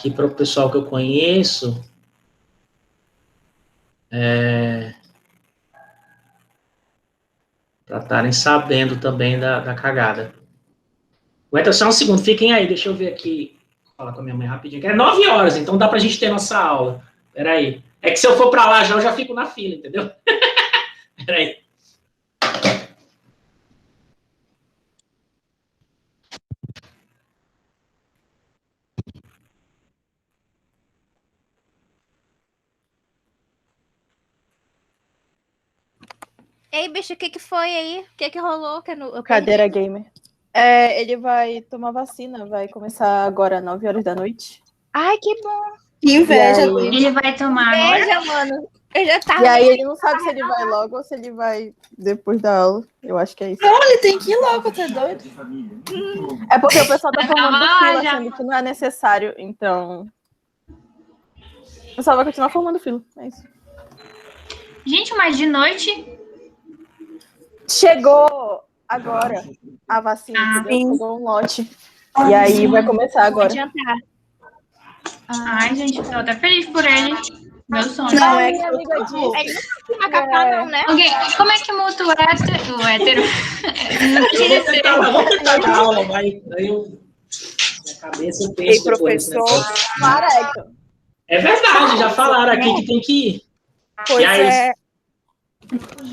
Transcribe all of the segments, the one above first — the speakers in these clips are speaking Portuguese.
aqui para o pessoal que eu conheço. Para estarem sabendo também da cagada. Aguenta só um segundo, fiquem aí, deixa eu ver aqui. Vou falar com a minha mãe rapidinho, que é 9 horas, então dá pra gente ter nossa aula. Peraí. É que se eu for pra lá já, eu já fico na fila, entendeu? Peraí. Ei, bicho, o que foi aí? O que rolou? Cadeira gamer. Ele vai tomar vacina, vai começar agora às 9 horas da noite. Ai, que bom. Que inveja. Ele vai tomar inveja, agora? mano. Eu já tava. E aí ele não sabe se ele vai logo ou se ele vai depois da aula. Eu acho que é isso. Não, ele tem que ir logo, tá doido? É porque o pessoal tá formando fila, já. sendo que não é necessário, então... O pessoal vai continuar formando fila, é isso. Gente, mas de noite... Chegou agora a vacina, entendeu? Chegou um lote. E aí vai começar agora. Adiantar. Ai, gente, tô até feliz por ele. Meu sonho. Não, Ele não vai capar, não, né? Ok, como é que muta o hétero? O hétero? Vamos tentar dar aula, vai. Daí minha cabeça eu penso depois. Professor Mareco. É verdade, já falaram aqui que tem que ir. Pois E aí, é.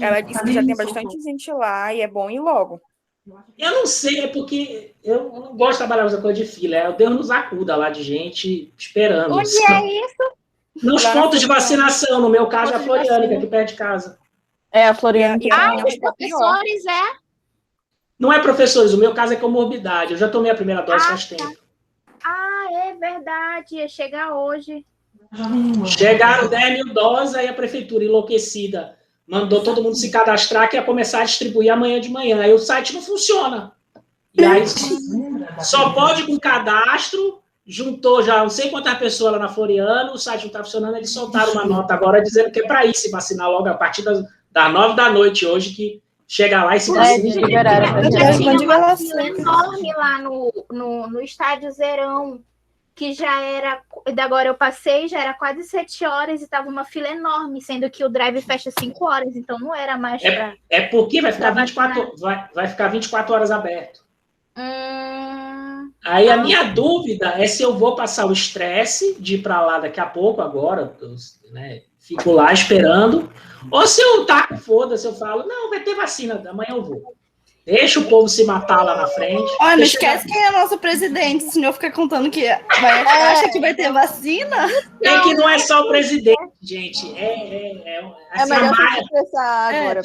Ela disse que já tem bastante gente lá e é bom ir logo. Eu não sei, é porque eu não gosto de trabalhar com coisa de fila. É o Deus nos acuda lá de gente esperando. Onde é isso? Nos pontos de vacinação, no meu caso, é a Floriana, que é aqui perto de casa. É, a Floriana que Os professores, Não é professores, o meu caso é comorbidade. Eu já tomei a primeira dose faz tempo. Ah, é verdade. Ia chegar hoje. Chegaram 10 mil doses, aí a prefeitura enlouquecida mandou todo mundo se cadastrar, que ia começar a distribuir amanhã de manhã. Aí o site não funciona. E aí só pode com cadastro, juntou já não sei quantas pessoas lá na Floriano, o site não está funcionando, eles soltaram uma nota agora dizendo que é para ir se vacinar logo a partir das 9 da noite hoje, que chega lá e se vacina. Tinha uma fila enorme lá no estádio Zerão, que já era, agora eu passei, já era quase 7 horas e estava uma fila enorme, sendo que o drive fecha 5 horas, então não era mais para... É porque vai ficar 24 horas aberto. Aí a minha dúvida é se eu vou passar o estresse de ir para lá daqui a pouco, agora, né, fico lá esperando, ou se eu taco, foda-se, eu falo, não, vai ter vacina, amanhã eu vou. Deixa o povo se matar lá na frente. Olha, não esquece quem é nosso presidente, senão fica contando que acha que vai ter vacina. É que não é só o presidente, gente. É melhor você pensar agora.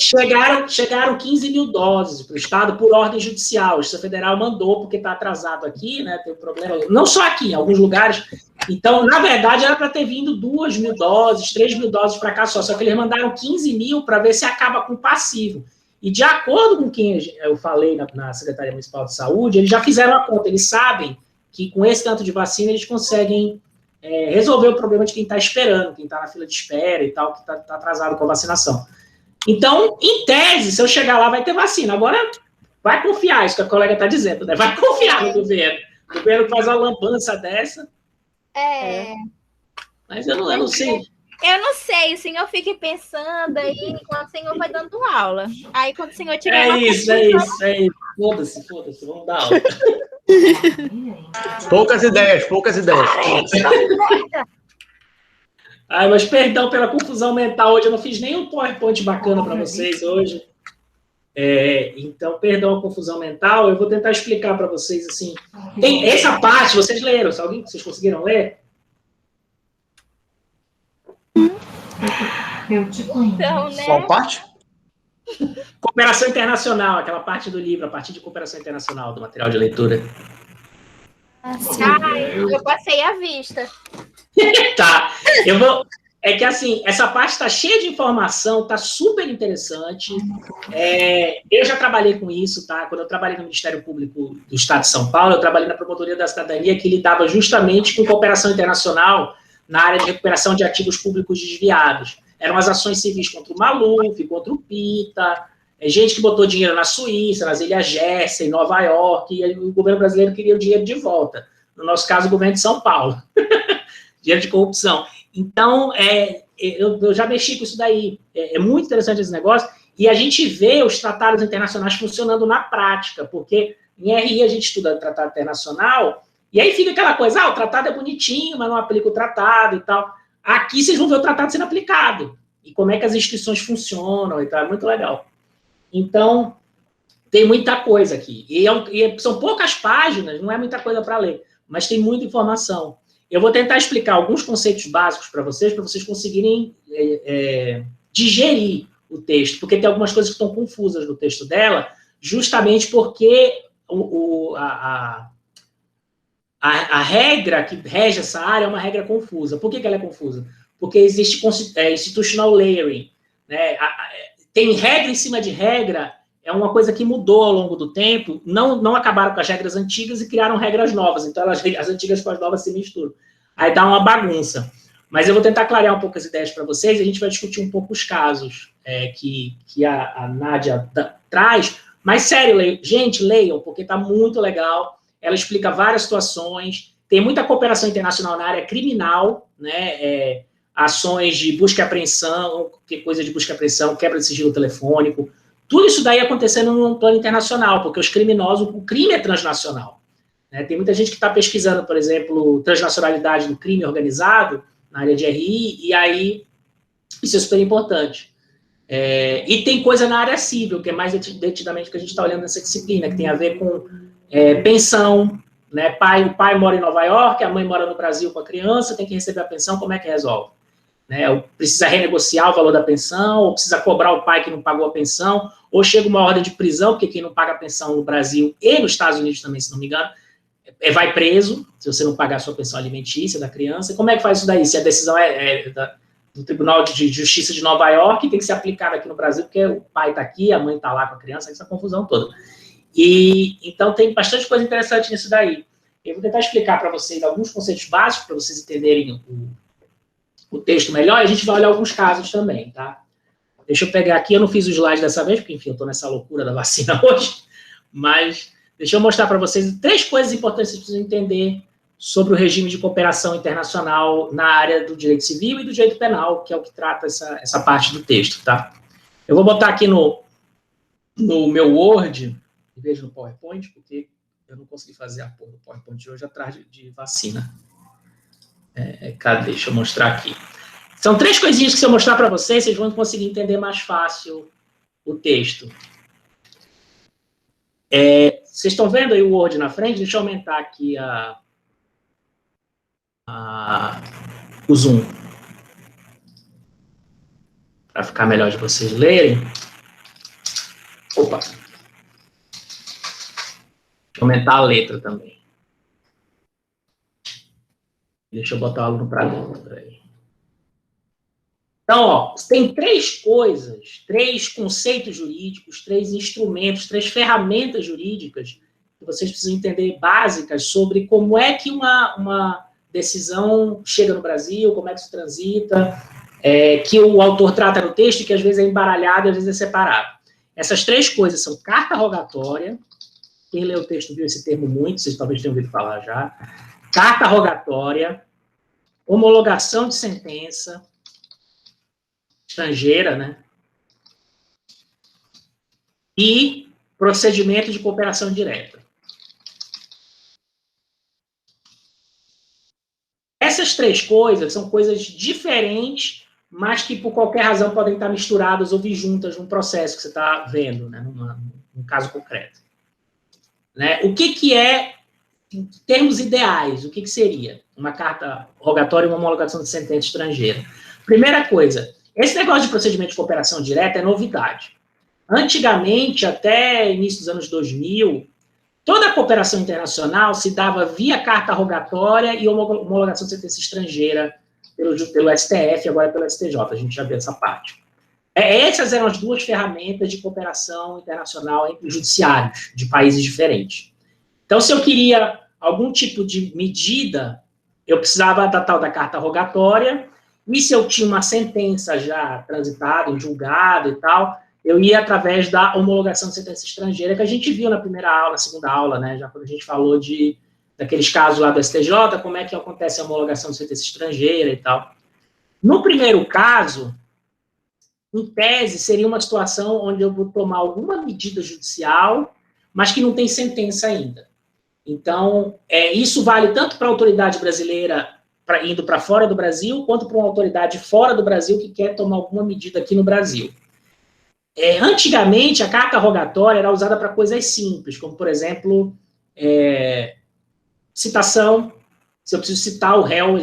Chegaram 15 mil doses para o Estado por ordem judicial. O Justiça Federal mandou, porque está atrasado aqui, né? Tem um problema. Não só aqui, em alguns lugares. Então, na verdade, era para ter vindo 2 mil doses, 3 mil doses para cá só. Só que eles mandaram 15 mil para ver se acaba com o passivo. E de acordo com quem eu falei na Secretaria Municipal de Saúde, eles já fizeram a conta. Eles sabem que com esse tanto de vacina eles conseguem resolver o problema de quem está esperando, quem está na fila de espera e tal, que está atrasado com a vacinação. Então, em tese, se eu chegar lá, vai ter vacina. Agora, vai confiar, isso que a colega está dizendo, né? Vai confiar no governo. O governo faz uma lambança dessa. Mas eu não sei. Eu não sei, o senhor fica pensando aí enquanto o senhor vai dando aula. Aí quando o senhor tiver É isso. Foda-se, vamos dar aula. Poucas ideias. Ai, mas perdão pela confusão mental hoje, eu não fiz nenhum PowerPoint bacana para vocês hoje. Então, perdão a confusão mental, eu vou tentar explicar para vocês assim. Tem essa parte, vocês leram? Vocês conseguiram ler? Eu te conheço. Então, né? Qual parte? Cooperação internacional, aquela parte do livro, a partir de cooperação internacional, do material de leitura. Eu passei a vista. Tá, é que assim, essa parte está cheia de informação, está super interessante. Eu já trabalhei com isso, tá? Quando eu trabalhei no Ministério Público do Estado de São Paulo, eu trabalhei na Promotoria da Cidadania, que lidava justamente com cooperação internacional na área de recuperação de ativos públicos desviados. Eram as ações civis contra o Maluf, contra o PITA, gente que botou dinheiro na Suíça, nas Ilhas Jersey, em Nova York, e o governo brasileiro queria o dinheiro de volta. No nosso caso, o governo de São Paulo. dinheiro de corrupção. Então, eu já mexi com isso daí. É muito interessante esse negócio. E a gente vê os tratados internacionais funcionando na prática, porque em RI a gente estuda tratado internacional, e aí fica aquela coisa, o tratado é bonitinho, mas não aplica o tratado e tal. Aqui vocês vão ver o tratado sendo aplicado, e como é que as instituições funcionam e tal, é muito legal. Então, tem muita coisa aqui. São poucas páginas, não é muita coisa para ler, mas tem muita informação. Eu vou tentar explicar alguns conceitos básicos para vocês conseguirem digerir o texto, porque tem algumas coisas que estão confusas no texto dela, justamente porque a regra que rege essa área é uma regra confusa. Por que ela é confusa? Porque existe institutional layering, né? Tem regra em cima de regra, é uma coisa que mudou ao longo do tempo, não acabaram com as regras antigas e criaram regras novas, então as antigas com as novas se misturam. Aí dá uma bagunça. Mas eu vou tentar clarear um pouco as ideias para vocês, e a gente vai discutir um pouco os casos que a Nádia traz. Mas, sério, gente, leiam, porque está muito legal. Ela explica várias situações. Tem muita cooperação internacional na área criminal, né? Ações de busca e apreensão, coisa de busca e apreensão, quebra de sigilo telefônico. Tudo isso daí acontecendo no plano internacional, porque os criminosos, o crime é transnacional. Né? Tem muita gente que está pesquisando, por exemplo, transnacionalidade do crime organizado, na área de RI, e aí isso é super importante. E tem coisa na área civil, que é mais detidamente que a gente está olhando nessa disciplina, que tem a ver com pensão, né? O pai mora em Nova York, a mãe mora no Brasil com a criança, tem que receber a pensão, como é que resolve? Né? Precisa renegociar o valor da pensão, ou precisa cobrar o pai que não pagou a pensão, ou chega uma ordem de prisão, porque quem não paga a pensão no Brasil e nos Estados Unidos também, se não me engano, vai preso, se você não pagar a sua pensão alimentícia da criança. Como é que faz isso daí? Se a decisão do Tribunal de Justiça de Nova York, tem que ser aplicada aqui no Brasil, porque o pai está aqui, a mãe está lá com a criança, essa confusão toda. Então, tem bastante coisa interessante nisso daí. Eu vou tentar explicar para vocês alguns conceitos básicos, para vocês entenderem o texto melhor, e a gente vai olhar alguns casos também, tá? Deixa eu pegar aqui, eu não fiz o slide dessa vez, porque, enfim, eu estou nessa loucura da vacina hoje, mas deixa eu mostrar para vocês 3 coisas importantes que vocês precisam entender sobre o regime de cooperação internacional na área do direito civil e do direito penal, que é o que trata essa parte do texto, tá? Eu vou botar aqui no meu Word, em vez no PowerPoint, porque eu não consegui fazer a porra do PowerPoint de hoje atrás de vacina. Cadê? Deixa eu mostrar aqui. São 3 coisinhas que se eu mostrar para vocês, vocês vão conseguir entender mais fácil o texto. Vocês estão vendo aí o Word na frente? Deixa eu aumentar aqui o zoom. Para ficar melhor de vocês lerem. Opa! Deixa eu aumentar a letra também. Deixa eu botar o aluno para dentro. Peraí. Então, ó, tem 3 coisas, 3 conceitos jurídicos, 3 instrumentos, 3 ferramentas jurídicas que vocês precisam entender básicas sobre como é que uma decisão chega no Brasil, como é que isso transita, que o autor trata no texto, que às vezes é embaralhado e às vezes é separado. Essas 3 coisas são carta rogatória, quem lê o texto viu esse termo muito, vocês talvez tenham ouvido falar já, carta rogatória, homologação de sentença, estrangeira, né? E procedimento de cooperação direta. Essas 3 coisas são coisas diferentes, mas que por qualquer razão podem estar misturadas ou vir juntas num processo que você está vendo, né? Num caso concreto. Né? O que é, em termos ideais, o que seria uma carta rogatória e uma homologação de sentença estrangeira? Primeira coisa, esse negócio de procedimento de cooperação direta é novidade. Antigamente, até início dos anos 2000, toda a cooperação internacional se dava via carta rogatória e homologação de sentença estrangeira pelo STF, agora pelo STJ, a gente já viu essa parte. Essas eram as 2 ferramentas de cooperação internacional entre os judiciários de países diferentes. Então, se eu queria algum tipo de medida, eu precisava da tal da carta rogatória, e se eu tinha uma sentença já transitada, em julgado e tal, eu ia através da homologação de sentença estrangeira, que a gente viu na primeira aula, na segunda aula, né, já quando a gente falou de daqueles casos lá do STJ, como é que acontece a homologação de sentença estrangeira e tal. No primeiro caso, em tese, seria uma situação onde eu vou tomar alguma medida judicial, mas que não tem sentença ainda. Então, isso vale tanto para a autoridade brasileira indo para fora do Brasil, quanto para uma autoridade fora do Brasil que quer tomar alguma medida aqui no Brasil. Antigamente, a carta rogatória era usada para coisas simples, como, por exemplo, citação. Se eu preciso citar o réu,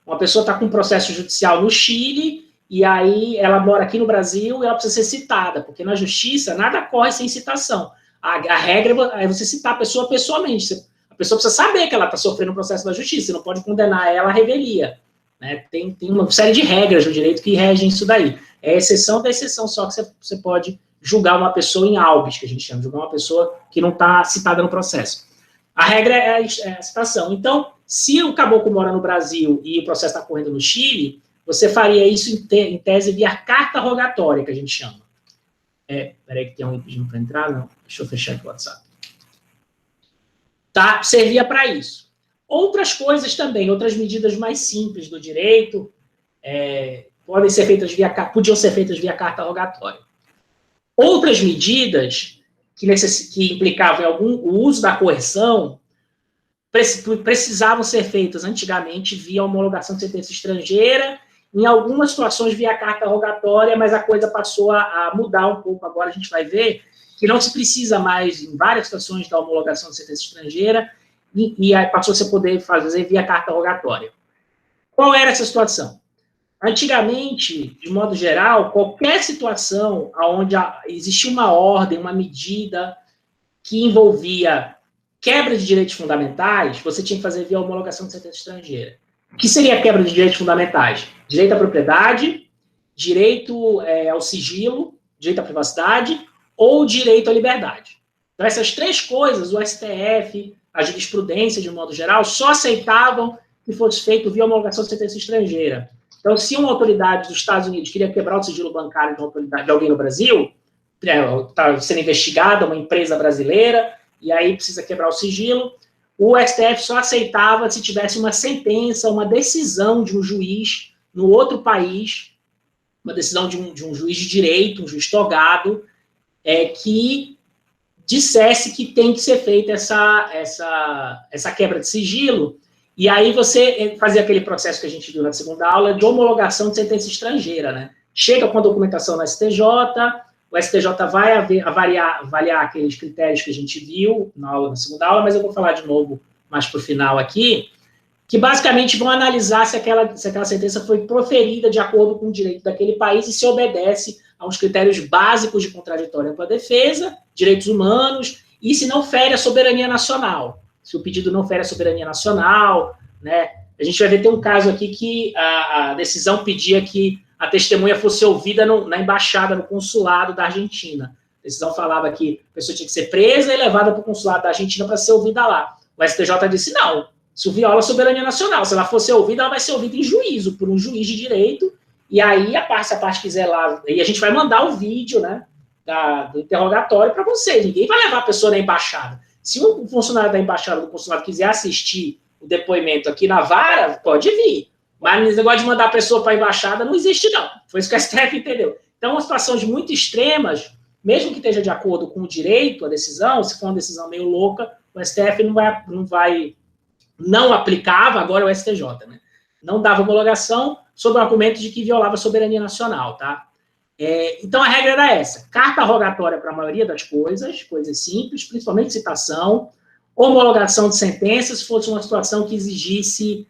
uma pessoa está com um processo judicial no Chile, e aí ela mora aqui no Brasil e ela precisa ser citada, porque na justiça nada corre sem citação. A regra é você citar a pessoa pessoalmente. A pessoa precisa saber que ela está sofrendo um processo da justiça, você não pode condenar ela à revelia. Né? Tem uma série de regras no direito que regem isso daí. É exceção da exceção só que você pode julgar uma pessoa em albis, que a gente chama, julgar uma pessoa que não está citada no processo. A regra é a citação. Então, se o caboclo mora no Brasil e o processo está correndo no Chile, você faria isso em tese via carta rogatória, que a gente chama. Peraí que tem um pedindo para entrar, não. Deixa eu fechar aqui o WhatsApp. Tá? Servia para isso. Outras coisas também, outras medidas mais simples do direito, podiam ser feitas via carta rogatória. Outras medidas que implicavam o uso da coerção precisavam ser feitas antigamente via homologação de sentença estrangeira, em algumas situações via carta rogatória, mas a coisa passou a mudar um pouco. Agora a gente vai ver que não se precisa mais, em várias situações, da homologação de sentença estrangeira, e aí passou a se poder fazer via carta rogatória. Qual era essa situação? Antigamente, de modo geral, qualquer situação onde existia uma ordem, uma medida que envolvia quebra de direitos fundamentais, você tinha que fazer via homologação de sentença estrangeira. O que seria a quebra de direitos fundamentais? Direito à propriedade, direito ao sigilo, direito à privacidade ou direito à liberdade. Então, essas três coisas, o STF, a jurisprudência, de modo geral, só aceitavam que fosse feito via homologação de sentença estrangeira. Então, se uma autoridade dos Estados Unidos queria quebrar o sigilo bancário de uma autoridade de alguém no Brasil, está sendo investigada uma empresa brasileira, e aí precisa quebrar o sigilo, o STF só aceitava se tivesse uma sentença, uma decisão de um juiz no outro país, uma decisão de um juiz de direito, um juiz togado, que dissesse que tem que ser feita essa quebra de sigilo, e aí você fazia aquele processo que a gente viu na segunda aula de homologação de sentença estrangeira, né? Chega com a documentação na STJ, o STJ vai avaliar aqueles critérios que a gente viu na segunda aula, mas eu vou falar de novo mais para o final aqui, que basicamente vão analisar se aquela sentença foi proferida de acordo com o direito daquele país e se obedece aos critérios básicos de contraditório ampla defesa, direitos humanos, e se não fere a soberania nacional. Se o pedido não fere a soberania nacional, né? A gente vai ver, tem um caso aqui que a decisão pedia que a testemunha fosse ouvida na embaixada, no consulado da Argentina. A decisão falava que a pessoa tinha que ser presa e levada para o consulado da Argentina para ser ouvida lá. O STJ disse, não, isso viola a soberania nacional. Se ela for ser ouvida, ela vai ser ouvida em juízo, por um juiz de direito, e aí, se a parte quiser lá, e a gente vai mandar o vídeo, né, do interrogatório para você. Ninguém vai levar a pessoa na embaixada. Se um funcionário da embaixada do consulado quiser assistir o depoimento aqui na vara, pode vir. Mas esse negócio de mandar a pessoa para a embaixada não existe, não. Foi isso que a STF entendeu. Então, situações muito extremas, mesmo que esteja de acordo com o direito, a decisão, se for uma decisão meio louca, o STF não aplicava, agora o STJ, né? Não dava homologação sob o argumento de que violava a soberania nacional, tá? Então, a regra era essa. Carta rogatória para a maioria das coisas simples, principalmente citação, homologação de sentenças, se fosse uma situação que exigisse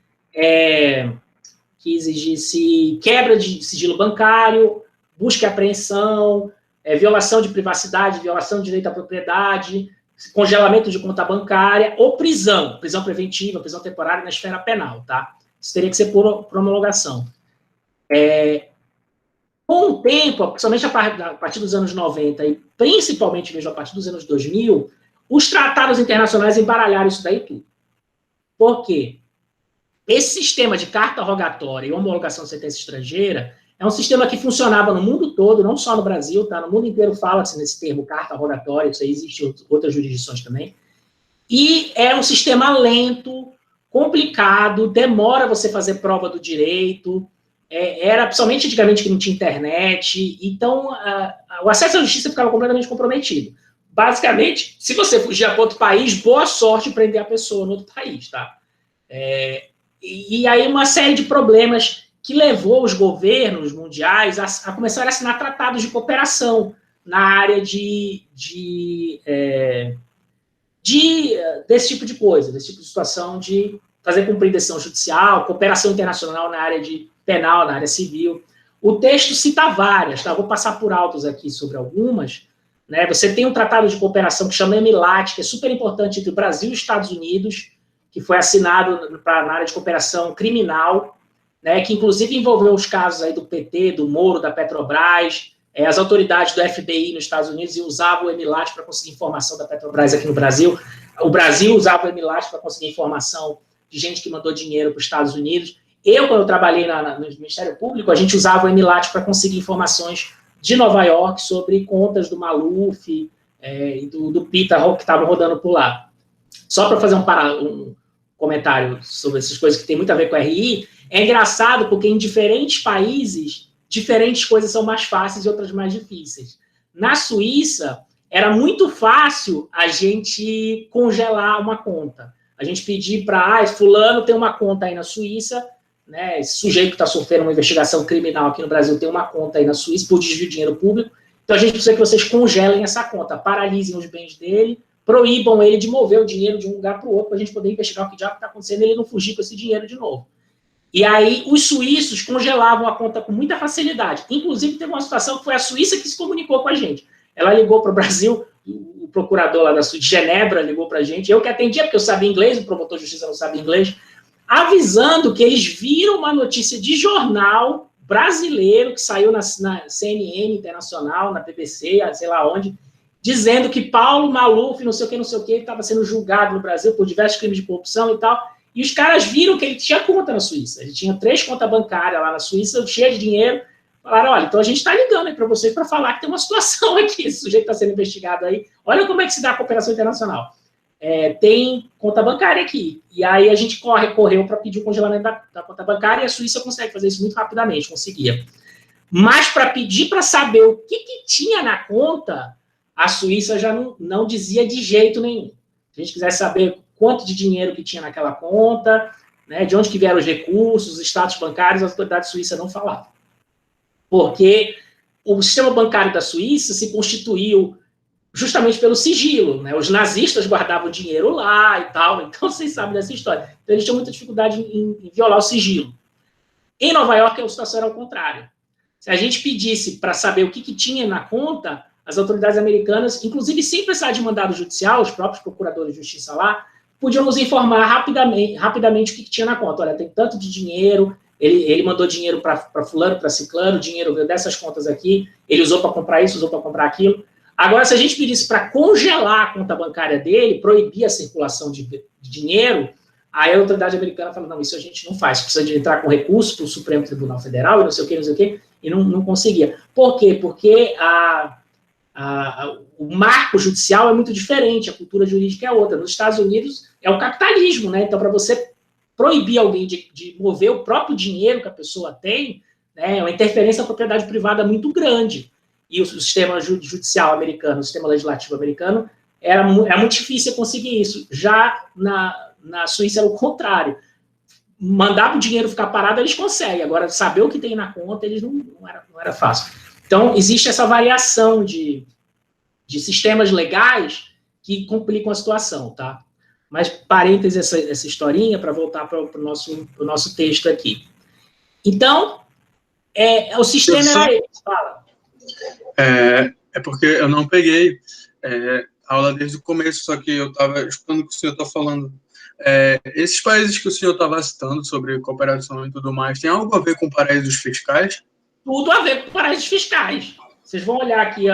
quebra de sigilo bancário, busca e apreensão, violação de privacidade, violação de direito à propriedade, congelamento de conta bancária ou prisão preventiva, prisão temporária na esfera penal, tá? Isso teria que ser por homologação. Com o tempo, principalmente a partir dos anos 90 e principalmente mesmo a partir dos anos 2000, os tratados internacionais embaralharam isso daí tudo. Por quê? Esse sistema de carta rogatória e homologação de sentença estrangeira é um sistema que funcionava no mundo todo, não só no Brasil, tá? No mundo inteiro fala-se nesse termo carta rogatória, isso aí existe outras jurisdições também. E é um sistema lento, complicado, demora você fazer prova do direito, era principalmente antigamente que não tinha internet, então o acesso à justiça ficava completamente comprometido. Basicamente, se você fugir para outro país, boa sorte em prender a pessoa no outro país, tá? E aí uma série de problemas que levou os governos mundiais a começar a assinar tratados de cooperação na área desse tipo de coisa, desse tipo de situação de fazer cumprir decisão judicial, cooperação internacional na área de penal, na área civil. O texto cita várias, tá? Vou passar por altos aqui sobre algumas. Né? Você tem um tratado de cooperação que chama EMILAT, que é super importante entre o Brasil e os Estados Unidos, que foi assinado na área de cooperação criminal, né? Que inclusive envolveu os casos aí do PT, do Moro, da Petrobras. As autoridades do FBI nos Estados Unidos usavam o EMILAT para conseguir informação da Petrobras aqui no Brasil. O Brasil usava o EMILAT para conseguir informação de gente que mandou dinheiro para os Estados Unidos. Quando eu trabalhei no Ministério Público, a gente usava o EMILAT para conseguir informações de Nova York sobre contas do Maluf e do Pita que estavam rodando por lá. Só para fazer um comentário sobre essas coisas que tem muito a ver com a RI, é engraçado porque em diferentes países, diferentes coisas são mais fáceis e outras mais difíceis. Na Suíça, era muito fácil a gente congelar uma conta. A gente pedir para, fulano tem uma conta aí na Suíça, né, esse sujeito que está sofrendo uma investigação criminal aqui no Brasil tem uma conta aí na Suíça por desvio de dinheiro público, então a gente precisa que vocês congelem essa conta, paralisem os bens dele, proíbam ele de mover o dinheiro de um lugar para o outro, para a gente poder investigar o que já está acontecendo e ele não fugir com esse dinheiro de novo. E aí os suíços congelavam a conta com muita facilidade. Inclusive teve uma situação que foi a Suíça que se comunicou com a gente. Ela ligou para o Brasil, o procurador lá de Genebra ligou para a gente, eu que atendia, porque eu sabia inglês, o promotor de justiça não sabia inglês, avisando que eles viram uma notícia de jornal brasileiro que saiu na CNN Internacional, na BBC, sei lá onde, dizendo que Paulo Maluf, não sei o que, estava sendo julgado no Brasil por diversos crimes de corrupção e tal, e os caras viram que ele tinha conta na Suíça, ele tinha 3 contas bancárias lá na Suíça, cheia de dinheiro, falaram, olha, então a gente está ligando aí para vocês para falar que tem uma situação aqui, esse sujeito está sendo investigado aí, olha como é que se dá a cooperação internacional. Tem conta bancária aqui. E aí a gente correu para pedir o congelamento da conta bancária e a Suíça consegue fazer isso muito rapidamente, conseguia. Mas para pedir para saber o que tinha na conta, a Suíça já não dizia de jeito nenhum. Se a gente quisesse saber quanto de dinheiro que tinha naquela conta, né, de onde que vieram os recursos, os status bancários, as autoridades suíças não falavam. Porque o sistema bancário da Suíça se constituiu justamente pelo sigilo, né? Os nazistas guardavam dinheiro lá e tal, então vocês sabem dessa história. Então eles tinham muita dificuldade em violar o sigilo. Em Nova York, a situação era ao contrário. Se a gente pedisse para saber o que tinha na conta, as autoridades americanas, inclusive sem precisar de mandado judicial, os próprios procuradores de justiça lá, podiam nos informar rapidamente o que tinha na conta. Olha, tem tanto de dinheiro, ele mandou dinheiro para fulano, para ciclano, o dinheiro veio dessas contas aqui, ele usou para comprar isso, usou para comprar aquilo. Agora, se a gente pedisse para congelar a conta bancária dele, proibir a circulação de dinheiro, aí a autoridade americana fala, não, isso a gente não faz, precisa de entrar com recurso para o Supremo Tribunal Federal, e não sei o quê, e não conseguia. Por quê? Porque o marco judicial é muito diferente, a cultura jurídica é outra. Nos Estados Unidos é o capitalismo, né? Então, para você proibir alguém de mover o próprio dinheiro que a pessoa tem, né, é uma interferência na propriedade privada muito grande. E o sistema judicial americano, o sistema legislativo americano, era muito difícil conseguir isso. Já na Suíça era o contrário. Mandar para o dinheiro ficar parado, eles conseguem. Agora, saber o que tem na conta, eles não era fácil. Então, existe essa variação de sistemas legais que complicam a situação, tá? Mas, parênteses, essa historinha, para voltar para o nosso texto aqui. Então, o sistema era esse. Fala. É porque eu não peguei a aula desde o começo, só que eu estava escutando o que o senhor está falando. Esses países que o senhor estava citando sobre cooperação e tudo mais, tem algo a ver com paraísos fiscais? Tudo a ver com paraísos fiscais. Vocês vão olhar aqui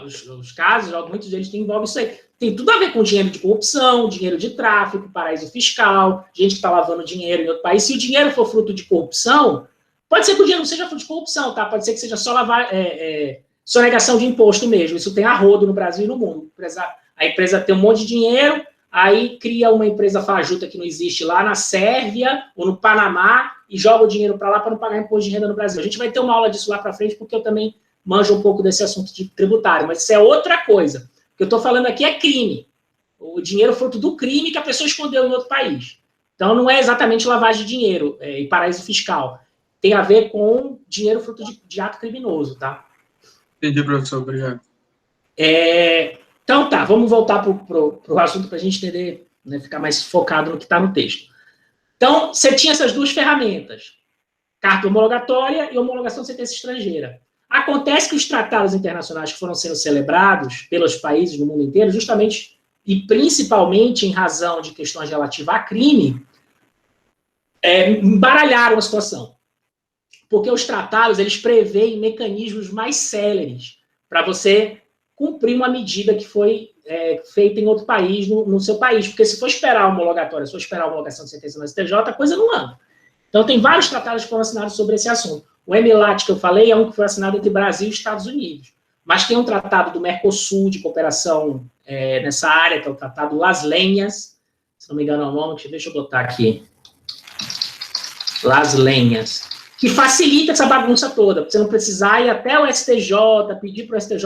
os casos, muitos deles envolvem isso aí. Tem tudo a ver com dinheiro de corrupção, dinheiro de tráfico, paraíso fiscal, gente que está lavando dinheiro em outro país. Se o dinheiro for fruto de corrupção, pode ser que o dinheiro não seja fruto de corrupção, tá? Pode ser que seja só sonegação de imposto mesmo. Isso tem a rodo no Brasil e no mundo. A empresa tem um monte de dinheiro, aí cria uma empresa fajuta que não existe lá na Sérvia ou no Panamá e joga o dinheiro para lá para não pagar imposto de renda no Brasil. A gente vai ter uma aula disso lá para frente, porque eu também manjo um pouco desse assunto de tributário, mas isso é outra coisa. O que eu estou falando aqui é crime. O dinheiro fruto do crime que a pessoa escondeu em outro país. Então, não é exatamente lavagem de dinheiro e paraíso fiscal. Tem a ver com dinheiro fruto de ato criminoso, tá? Entendi, professor. Obrigado. Então, tá. Vamos voltar para o assunto para a gente entender, né, ficar mais focado no que está no texto. Então, você tinha essas duas ferramentas. Carta homologatória e homologação de sentença estrangeira. Acontece que os tratados internacionais que foram sendo celebrados pelos países do mundo inteiro, justamente e principalmente em razão de questões relativas a crime, embaralharam a situação. Porque os tratados, eles preveem mecanismos mais céleres para você cumprir uma medida que foi feita em outro país, no seu país. Porque se for esperar a homologatória, se for esperar a homologação de sentença no STJ, a coisa não anda. Então, tem vários tratados que foram assinados sobre esse assunto. O EMILAT, que eu falei, é um que foi assinado entre Brasil e Estados Unidos. Mas tem um tratado do Mercosul de cooperação nessa área, que é o Tratado Las Lenhas, se não me engano é o nome, deixa eu botar aqui. Las Lenhas, que facilita essa bagunça toda, para você não precisar ir até o STJ, pedir para o STJ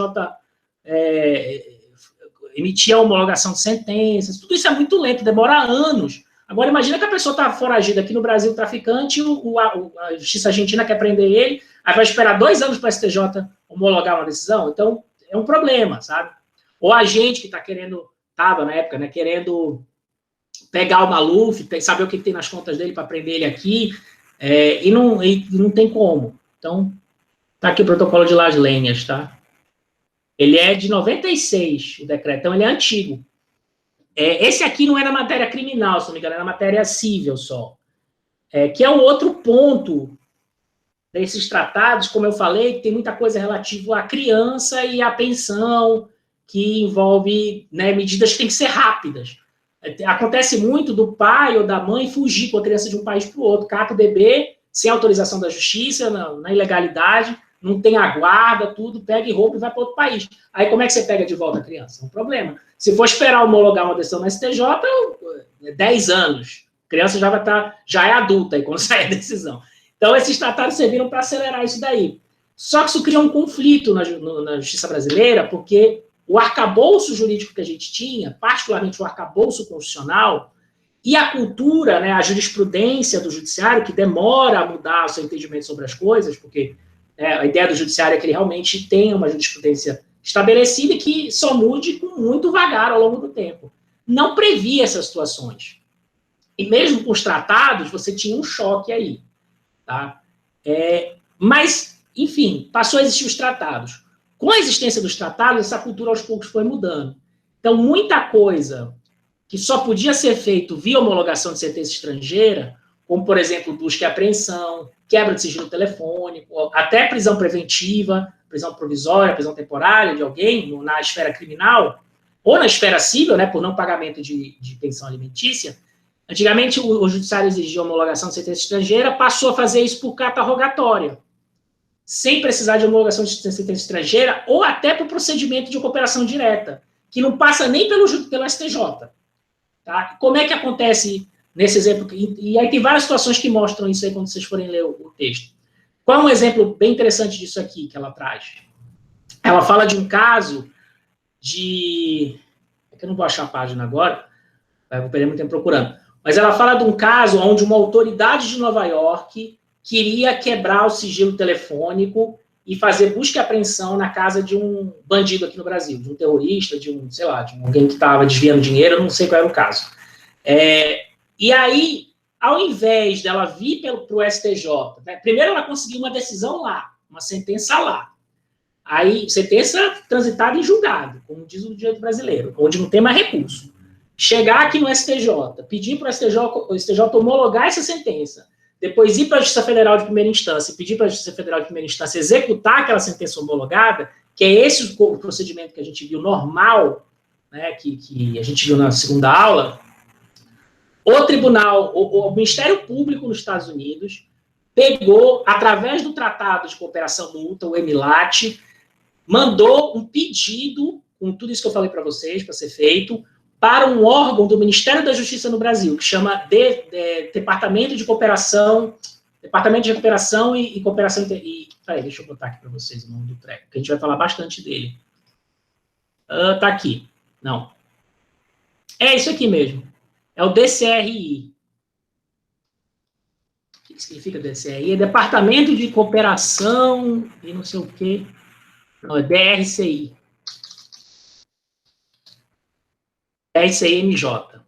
emitir a homologação de sentenças, tudo isso é muito lento, demora anos. Agora, imagina que a pessoa está foragida aqui no Brasil, traficante, a Justiça Argentina quer prender ele, aí vai esperar 2 anos para o STJ homologar uma decisão, então é um problema, sabe? Ou a gente que estava na época, né, querendo pegar o Maluf, saber o que tem nas contas dele para prender ele aqui, e não tem como. Então, tá aqui o protocolo de Las Lenhas, tá? Ele é de 96, o decreto, então ele é antigo. Esse aqui não é na matéria criminal, se não me engano, é na matéria civil só. Que é um outro ponto desses tratados, como eu falei, que tem muita coisa relativa à criança e à pensão, que envolve, né, medidas que têm que ser rápidas. Acontece muito do pai ou da mãe fugir com a criança de um país para o outro, cata o bebê, sem autorização da justiça, na ilegalidade, não tem a guarda, tudo, pega e rouba e vai para outro país. Aí como é que você pega de volta a criança? É um problema. Se for esperar homologar uma decisão na STJ, 10 anos. A criança já é adulta aí quando sai a decisão. Então, esses tratados serviram para acelerar isso daí. Só que isso cria um conflito na justiça brasileira, porque o arcabouço jurídico que a gente tinha, particularmente o arcabouço constitucional, e a cultura, né, a jurisprudência do judiciário, que demora a mudar o seu entendimento sobre as coisas, porque a ideia do judiciário é que ele realmente tenha uma jurisprudência estabelecida e que só mude com muito vagar ao longo do tempo. Não previa essas situações. E mesmo com os tratados, você tinha um choque aí. Tá? Mas, enfim, passou a existir os tratados. Com a existência dos tratados, essa cultura aos poucos foi mudando. Então, muita coisa que só podia ser feito via homologação de sentença estrangeira, como, por exemplo, busca e apreensão, quebra de sigilo telefônico, até prisão preventiva, prisão provisória, prisão temporária de alguém na esfera criminal, ou na esfera civil, né, por não pagamento de pensão alimentícia. Antigamente, o judiciário exigia homologação de sentença estrangeira, passou a fazer isso por carta rogatória, sem precisar de homologação de sentença estrangeira, ou até por procedimento de cooperação direta, que não passa nem pelo STJ. Tá? Como é que acontece nesse exemplo? E aí tem várias situações que mostram isso aí quando vocês forem ler o texto. Qual é um exemplo bem interessante disso aqui que ela traz? Ela fala de um caso de... É que eu não vou achar a página agora, vou perder muito tempo procurando. Mas ela fala de um caso onde uma autoridade de Nova York queria quebrar o sigilo telefônico e fazer busca e apreensão na casa de um bandido aqui no Brasil, de um terrorista, de alguém que estava desviando dinheiro, eu não sei qual era o caso. E aí, ao invés dela vir para o STJ, né, primeiro ela conseguiu uma decisão lá, uma sentença lá. Aí, sentença transitada em julgado, como diz o direito brasileiro, onde não tem mais recurso. Chegar aqui no STJ, pedir para o STJ homologar essa sentença, depois ir para a Justiça Federal de primeira instância, pedir para a Justiça Federal de primeira instância executar aquela sentença homologada, que é esse o procedimento que a gente viu normal, né, que a gente viu na segunda aula. O tribunal, o Ministério Público nos Estados Unidos, pegou, através do Tratado de Cooperação Mútua, o EMILAT, mandou um pedido, com tudo isso que eu falei para vocês, para ser feito, para um órgão do Ministério da Justiça no Brasil, que chama Departamento de Recuperação e Cooperação... Peraí, deixa eu botar aqui para vocês o nome do treco, que a gente vai falar bastante dele. Tá aqui. Não. É isso aqui mesmo. É o DCRI. O que significa DCRI? É Departamento de Cooperação e não sei o quê. Não, é DRCI. DRCI-MJ.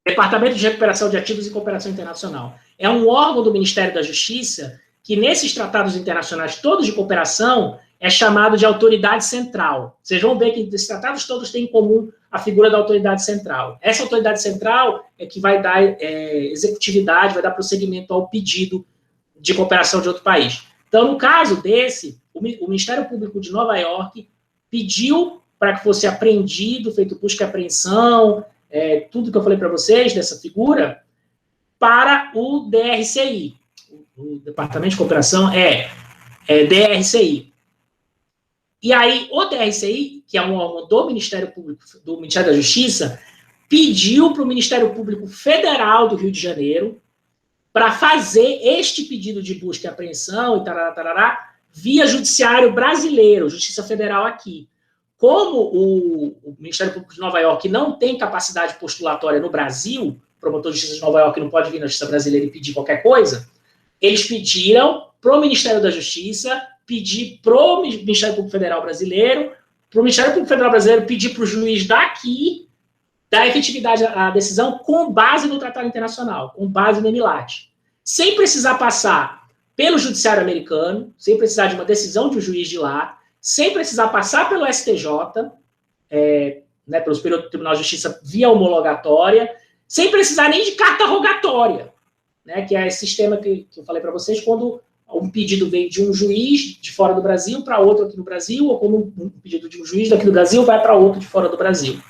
Departamento de Recuperação de Ativos e Cooperação Internacional. É um órgão do Ministério da Justiça que, nesses tratados internacionais todos de cooperação, é chamado de autoridade central. Vocês vão ver que esses tratados todos têm em comum a figura da autoridade central. Essa autoridade central é que vai dar executividade, vai dar prosseguimento ao pedido de cooperação de outro país. Então, no caso desse, o Ministério Público de Nova York pediu para que fosse apreendido, feito busca e apreensão, tudo que eu falei para vocês dessa figura, para o DRCI. O Departamento de Cooperação é DRCI. E aí, o DRCI, que é um órgão do Ministério Público, do Ministério da Justiça, pediu para o Ministério Público Federal do Rio de Janeiro para fazer este pedido de busca e apreensão e tarará, via Judiciário Brasileiro, Justiça Federal aqui. Como o Ministério Público de Nova York não tem capacidade postulatória no Brasil, o promotor de justiça de Nova York não pode vir na Justiça Brasileira e pedir qualquer coisa, eles pediram para o Ministério da Justiça pedir para o Ministério Público Federal Brasileiro, para o Ministério Público Federal Brasileiro pedir para o juiz daqui dar efetividade à decisão com base no Tratado Internacional, com base no EMILAT, sem precisar passar pelo Judiciário americano, sem precisar de uma decisão de um juiz de lá, sem precisar passar pelo STJ, pelo Superior Tribunal de Justiça via homologatória, sem precisar nem de carta rogatória, que é esse sistema que eu falei para vocês, quando um pedido vem de um juiz de fora do Brasil para outro aqui no Brasil, ou quando um pedido de um juiz daqui do Brasil vai para outro de fora do Brasil.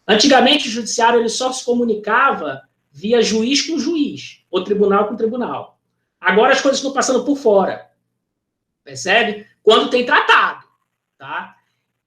Antigamente, o judiciário ele só se comunicava via juiz com juiz, ou tribunal com tribunal. Agora as coisas estão passando por fora. Percebe? Quando tem tratado. Tá?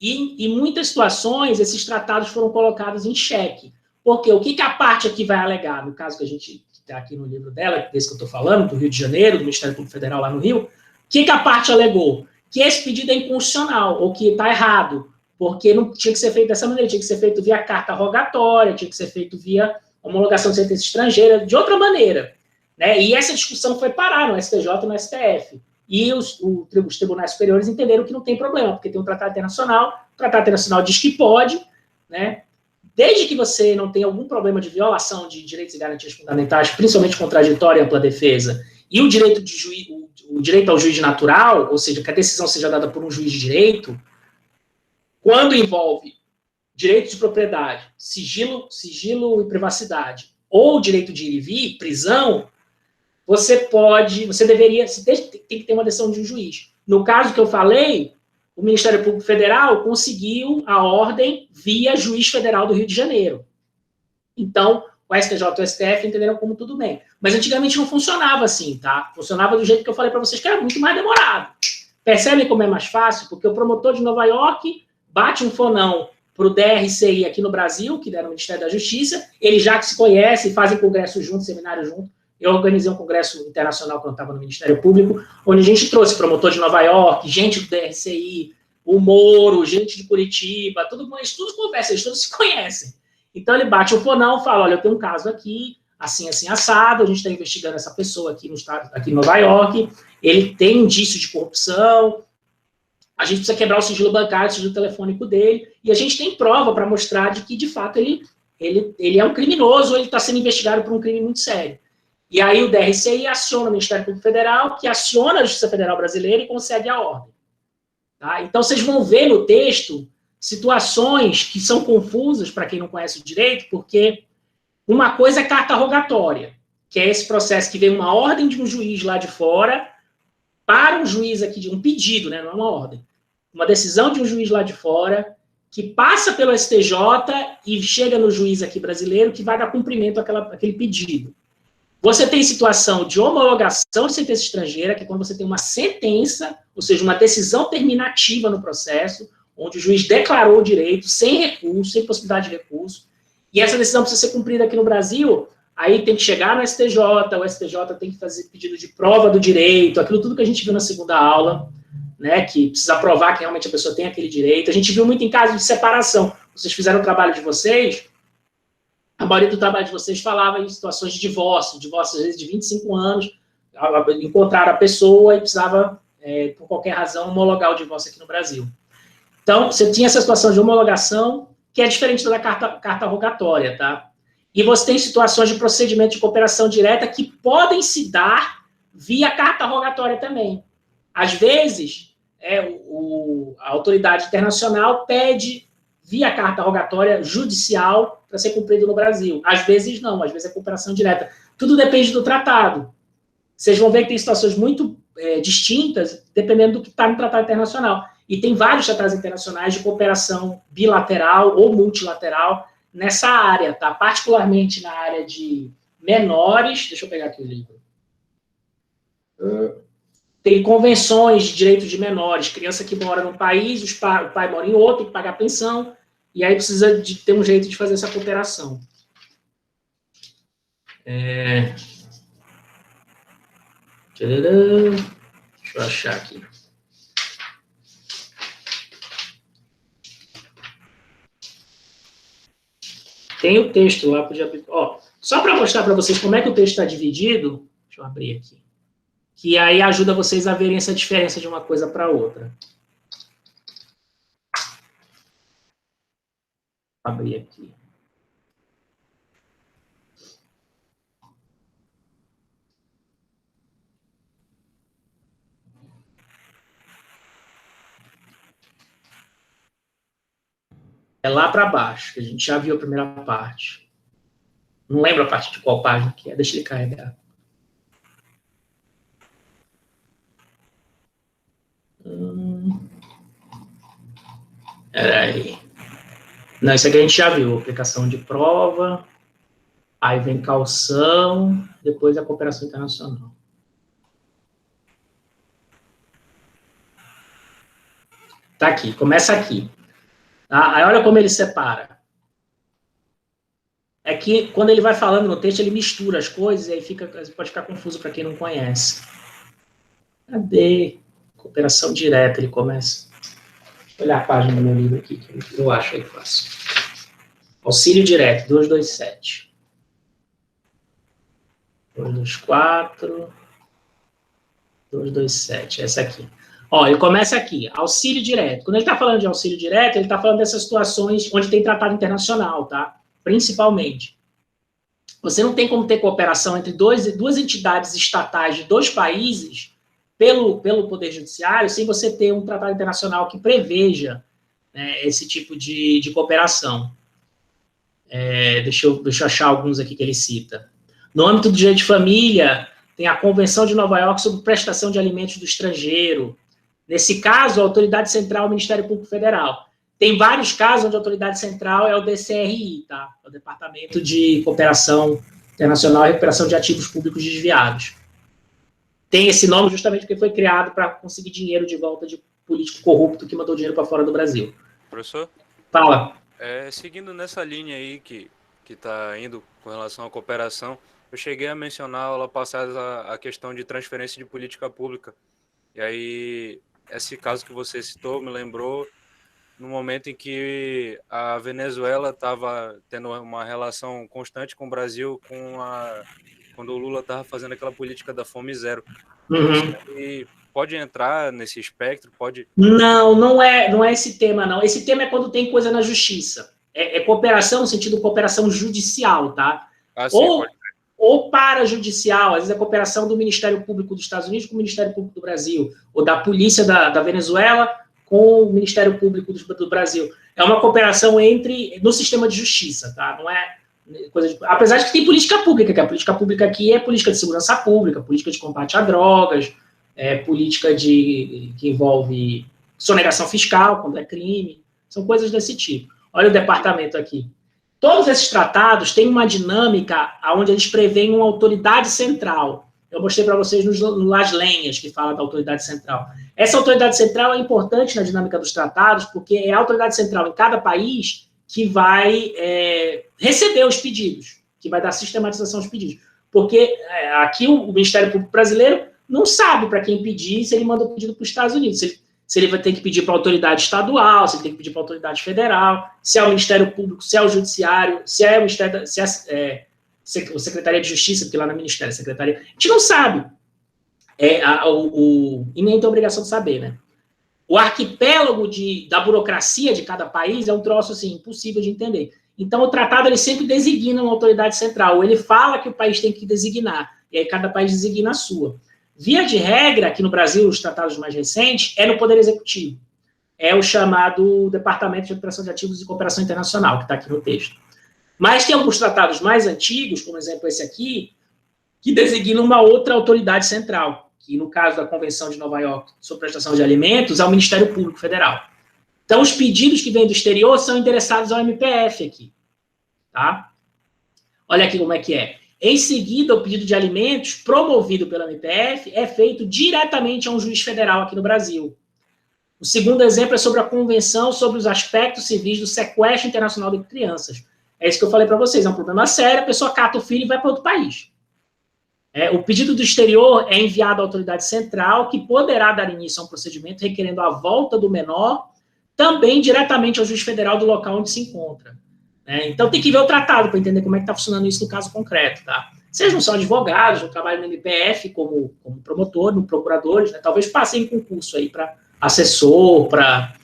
E em muitas situações, esses tratados foram colocados em xeque. Porque o que a parte aqui vai alegar, no caso que a gente está aqui no livro dela, desse que eu estou falando, do Rio de Janeiro, do Ministério Público Federal lá no Rio, o que a parte alegou? Que esse pedido é inconstitucional, ou que está errado, porque não tinha que ser feito dessa maneira, tinha que ser feito via carta rogatória, tinha que ser feito via homologação de sentença estrangeira, de outra maneira. E essa discussão foi parar no STJ e no STF. E os tribunais superiores entenderam que não tem problema, porque tem um tratado internacional, o tratado internacional diz que pode, desde que você não tenha algum problema de violação de direitos e garantias fundamentais, principalmente contraditória e ampla defesa, e o direito ao juiz natural, ou seja, que a decisão seja dada por um juiz de direito, quando envolve direito de propriedade, sigilo e privacidade, ou direito de ir e vir, prisão, você tem que ter uma decisão de um juiz. No caso que eu falei, o Ministério Público Federal conseguiu a ordem via juiz federal do Rio de Janeiro. Então, o STJ e o STF entenderam como tudo bem. Mas antigamente não funcionava assim, tá? Funcionava do jeito que eu falei para vocês, que era muito mais demorado. Percebem como é mais fácil? Porque o promotor de Nova York bate um fonão para o DRCI aqui no Brasil, que era o Ministério da Justiça, eles já que se conhecem, fazem congresso junto, seminário junto. Eu organizei um congresso internacional quando eu estava no Ministério Público, onde a gente trouxe promotor de Nova York, gente do DRCI, o Moro, gente de Curitiba, eles tudo conversam, eles todos se conhecem. Então ele bate o fonão e fala, olha, eu tenho um caso aqui, assim, assim, assado, a gente está investigando essa pessoa aqui no estado, aqui em Nova York, ele tem indício de corrupção, a gente precisa quebrar o sigilo bancário, o sigilo telefônico dele, e a gente tem prova para mostrar de que, de fato, ele é um criminoso, ou ele está sendo investigado por um crime muito sério. E aí o DRCI aciona o Ministério Público Federal, que aciona a Justiça Federal Brasileira e concede a ordem. Tá? Então, vocês vão ver no texto situações que são confusas para quem não conhece o direito, porque uma coisa é carta rogatória, que é esse processo que vem uma ordem de um juiz lá de fora para um juiz aqui, de um pedido, né, não é uma ordem, uma decisão de um juiz lá de fora, que passa pelo STJ e chega no juiz aqui brasileiro, que vai dar cumprimento àquele pedido. Você tem situação de homologação de sentença estrangeira, que é quando você tem uma sentença, ou seja, uma decisão terminativa no processo, onde o juiz declarou o direito, sem recurso, sem possibilidade de recurso, e essa decisão precisa ser cumprida aqui no Brasil, aí tem que chegar no STJ, o STJ tem que fazer pedido de prova do direito, aquilo tudo que a gente viu na segunda aula, né, que precisa provar que realmente a pessoa tem aquele direito. A gente viu muito em casos de separação. Vocês fizeram o trabalho de vocês, a maioria do trabalho de vocês falava em situações de divórcio às vezes de 25 anos, encontraram a pessoa e precisava, por qualquer razão, homologar o divórcio aqui no Brasil. Então, você tinha essa situação de homologação, que é diferente da carta rogatória, tá? E você tem situações de procedimento de cooperação direta que podem se dar via carta rogatória também. Às vezes, a autoridade internacional pede via carta rogatória judicial para ser cumprido no Brasil. Às vezes não, às vezes é cooperação direta. Tudo depende do tratado. Vocês vão ver que tem situações muito distintas, dependendo do que está no tratado internacional. E tem vários tratados internacionais de cooperação bilateral ou multilateral nessa área, tá? Particularmente na área de menores. Deixa eu pegar aqui o livro. Tem convenções de direitos de menores, criança que mora num país, o pai mora em outro, tem que pagar pensão, e aí precisa de ter um jeito de fazer essa cooperação. Deixa eu achar aqui. Tem o texto lá, podia abrir. Só para mostrar para vocês como é que o texto está dividido, deixa eu abrir aqui, que aí ajuda vocês a verem essa diferença de uma coisa para outra. Vou abrir aqui. É lá para baixo, que a gente já viu a primeira parte. Não lembro a parte de qual página que é, deixa ele carregar. Peraí. Não, isso aqui a gente já viu, aplicação de prova, aí vem caução, depois a cooperação internacional. Tá aqui, começa aqui. Tá? Aí olha como ele separa. É que quando ele vai falando no texto, ele mistura as coisas e aí pode ficar confuso para quem não conhece. Cadê? Cooperação direta, ele começa. Deixa eu olhar a página do meu livro aqui, que eu acho aí fácil. Auxílio direto, 227. 224. 227, essa aqui. Ele começa aqui, auxílio direto. Quando ele está falando de auxílio direto, ele está falando dessas situações onde tem tratado internacional, tá? Principalmente. Você não tem como ter cooperação entre duas entidades estatais de dois países pelo Poder Judiciário sem você ter um tratado internacional que preveja, né, esse tipo de cooperação. Deixa eu achar alguns aqui que ele cita. No âmbito do direito de família, tem a Convenção de Nova York sobre prestação de alimentos do estrangeiro. Nesse caso, a autoridade central é o Ministério Público Federal. Tem vários casos onde a autoridade central é o DCRI, tá? O Departamento de Cooperação Internacional e Recuperação de Ativos Públicos Desviados. Tem esse nome justamente porque foi criado para conseguir dinheiro de volta de político corrupto que mandou dinheiro para fora do Brasil. Professor? Fala. Seguindo nessa linha aí que está indo com relação à cooperação, eu cheguei a mencionar aula passada a questão de transferência de política pública. E aí, esse caso que você citou me lembrou no momento em que a Venezuela estava tendo uma relação constante com o Brasil quando o Lula estava fazendo aquela política da fome zero. Uhum. E pode entrar nesse espectro? Pode? Não é esse tema, não. Esse tema é quando tem coisa na justiça. É cooperação no sentido de cooperação judicial, tá? Sim, ou parajudicial, às vezes é cooperação do Ministério Público dos Estados Unidos com o Ministério Público do Brasil, ou da polícia da Venezuela com o Ministério Público do Brasil. É uma cooperação no sistema de justiça, tá? Não é coisa de... Apesar de que tem política pública, que a política pública aqui é política de segurança pública, política de combate a drogas, política que envolve sonegação fiscal, quando é crime, são coisas desse tipo. Olha o departamento aqui. Todos esses tratados têm uma dinâmica onde eles preveem uma autoridade central. eu mostrei para vocês nas lenhas, que fala da autoridade central. Essa autoridade central é importante na dinâmica dos tratados, porque é a autoridade central em cada país que vai receber os pedidos, que vai dar sistematização aos pedidos. Porque aqui o Ministério Público Brasileiro não sabe para quem pedir se ele manda o pedido para os Estados Unidos, se ele vai ter que pedir para a autoridade estadual, se ele tem que pedir para a autoridade federal, se é o Ministério Público, se é o Judiciário, se é o Ministério, se é a Secretaria de Justiça, porque lá no Ministério, Secretaria, a gente não sabe. E nem tem obrigação de saber, né? O arquipélago da burocracia de cada país é um troço, assim, impossível de entender. Então, o tratado, ele sempre designa uma autoridade central, ou ele fala que o país tem que designar, e aí cada país designa a sua. Via de regra, aqui no Brasil, os tratados mais recentes, é no Poder Executivo. É o chamado Departamento de Operação de Ativos e Cooperação Internacional, que está aqui no texto. Mas tem alguns tratados mais antigos, como exemplo esse aqui, que designam uma outra autoridade central, que no caso da Convenção de Nova York sobre prestação de alimentos, é o Ministério Público Federal. Então, os pedidos que vêm do exterior são endereçados ao MPF aqui. Tá? Olha aqui como é que é. Em seguida, o pedido de alimentos, promovido pela MPF, é feito diretamente a um juiz federal aqui no Brasil. O segundo exemplo é sobre a Convenção sobre os aspectos civis do sequestro internacional de crianças. É isso que eu falei para vocês, é um problema sério, a pessoa cata o filho e vai para outro país. O pedido do exterior é enviado à autoridade central, que poderá dar início a um procedimento requerendo a volta do menor, também diretamente ao juiz federal do local onde se encontra. Então, tem que ver o tratado para entender como é que está funcionando isso no caso concreto, tá? Vocês não são advogados, não trabalham no MPF como promotor, no procuradores, né? Talvez passem em concurso aí para assessor, para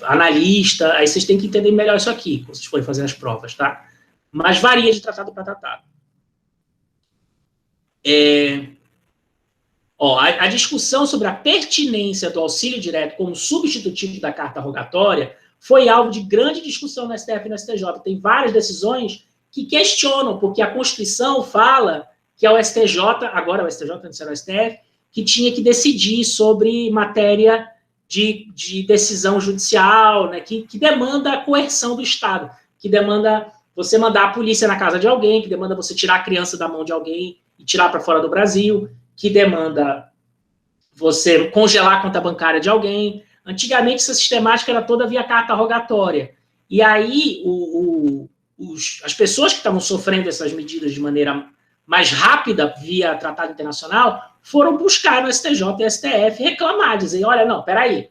analista, aí vocês têm que entender melhor isso aqui, quando vocês forem fazer as provas, tá? Mas varia de tratado para tratado. A discussão sobre a pertinência do auxílio direto como substitutivo da carta rogatória foi alvo de grande discussão no STF e no STJ. Tem várias decisões que questionam, porque a Constituição fala que é o STJ, agora o STJ, antes era o STF, que tinha que decidir sobre matéria de decisão judicial, né, que demanda a coerção do Estado, que demanda você mandar a polícia na casa de alguém, que demanda você tirar a criança da mão de alguém e tirar para fora do Brasil, que demanda você congelar a conta bancária de alguém. Antigamente, essa sistemática era toda via carta rogatória. E aí, as pessoas que estavam sofrendo essas medidas de maneira mais rápida, via tratado internacional, foram buscar no STJ e STF reclamar, dizer, olha, não, peraí,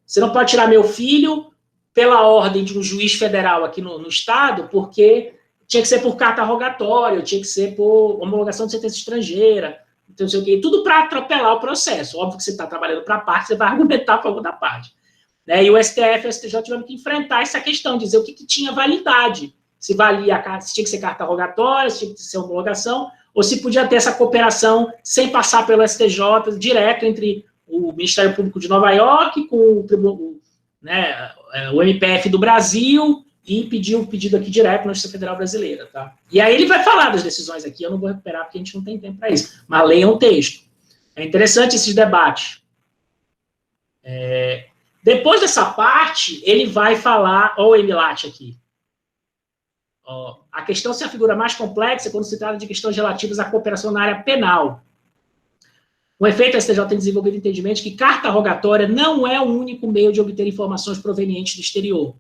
você não pode tirar meu filho pela ordem de um juiz federal aqui no Estado, porque tinha que ser por carta rogatória, tinha que ser por homologação de sentença estrangeira, então, não sei o quê, tudo para atropelar o processo. Óbvio que você está trabalhando para a parte, você vai argumentar a favor da parte. E o STF e o STJ tiveram que enfrentar essa questão, dizer o que tinha validade, se tinha que ser carta rogatória, se tinha que ser homologação, ou se podia ter essa cooperação sem passar pelo STJ, direto entre o Ministério Público de Nova York com o MPF do Brasil e pedir o pedido aqui direto na Justiça Federal Brasileira, tá? E aí ele vai falar das decisões aqui, eu não vou recuperar porque a gente não tem tempo para isso, mas leiam o texto. É interessante esses debates. Depois dessa parte, ele vai falar, o Emilat aqui. A questão se a figura mais complexa quando se trata de questões relativas à cooperação na área penal. Com efeito, a STJ tem desenvolvido o entendimento que carta rogatória não é o único meio de obter informações provenientes do exterior.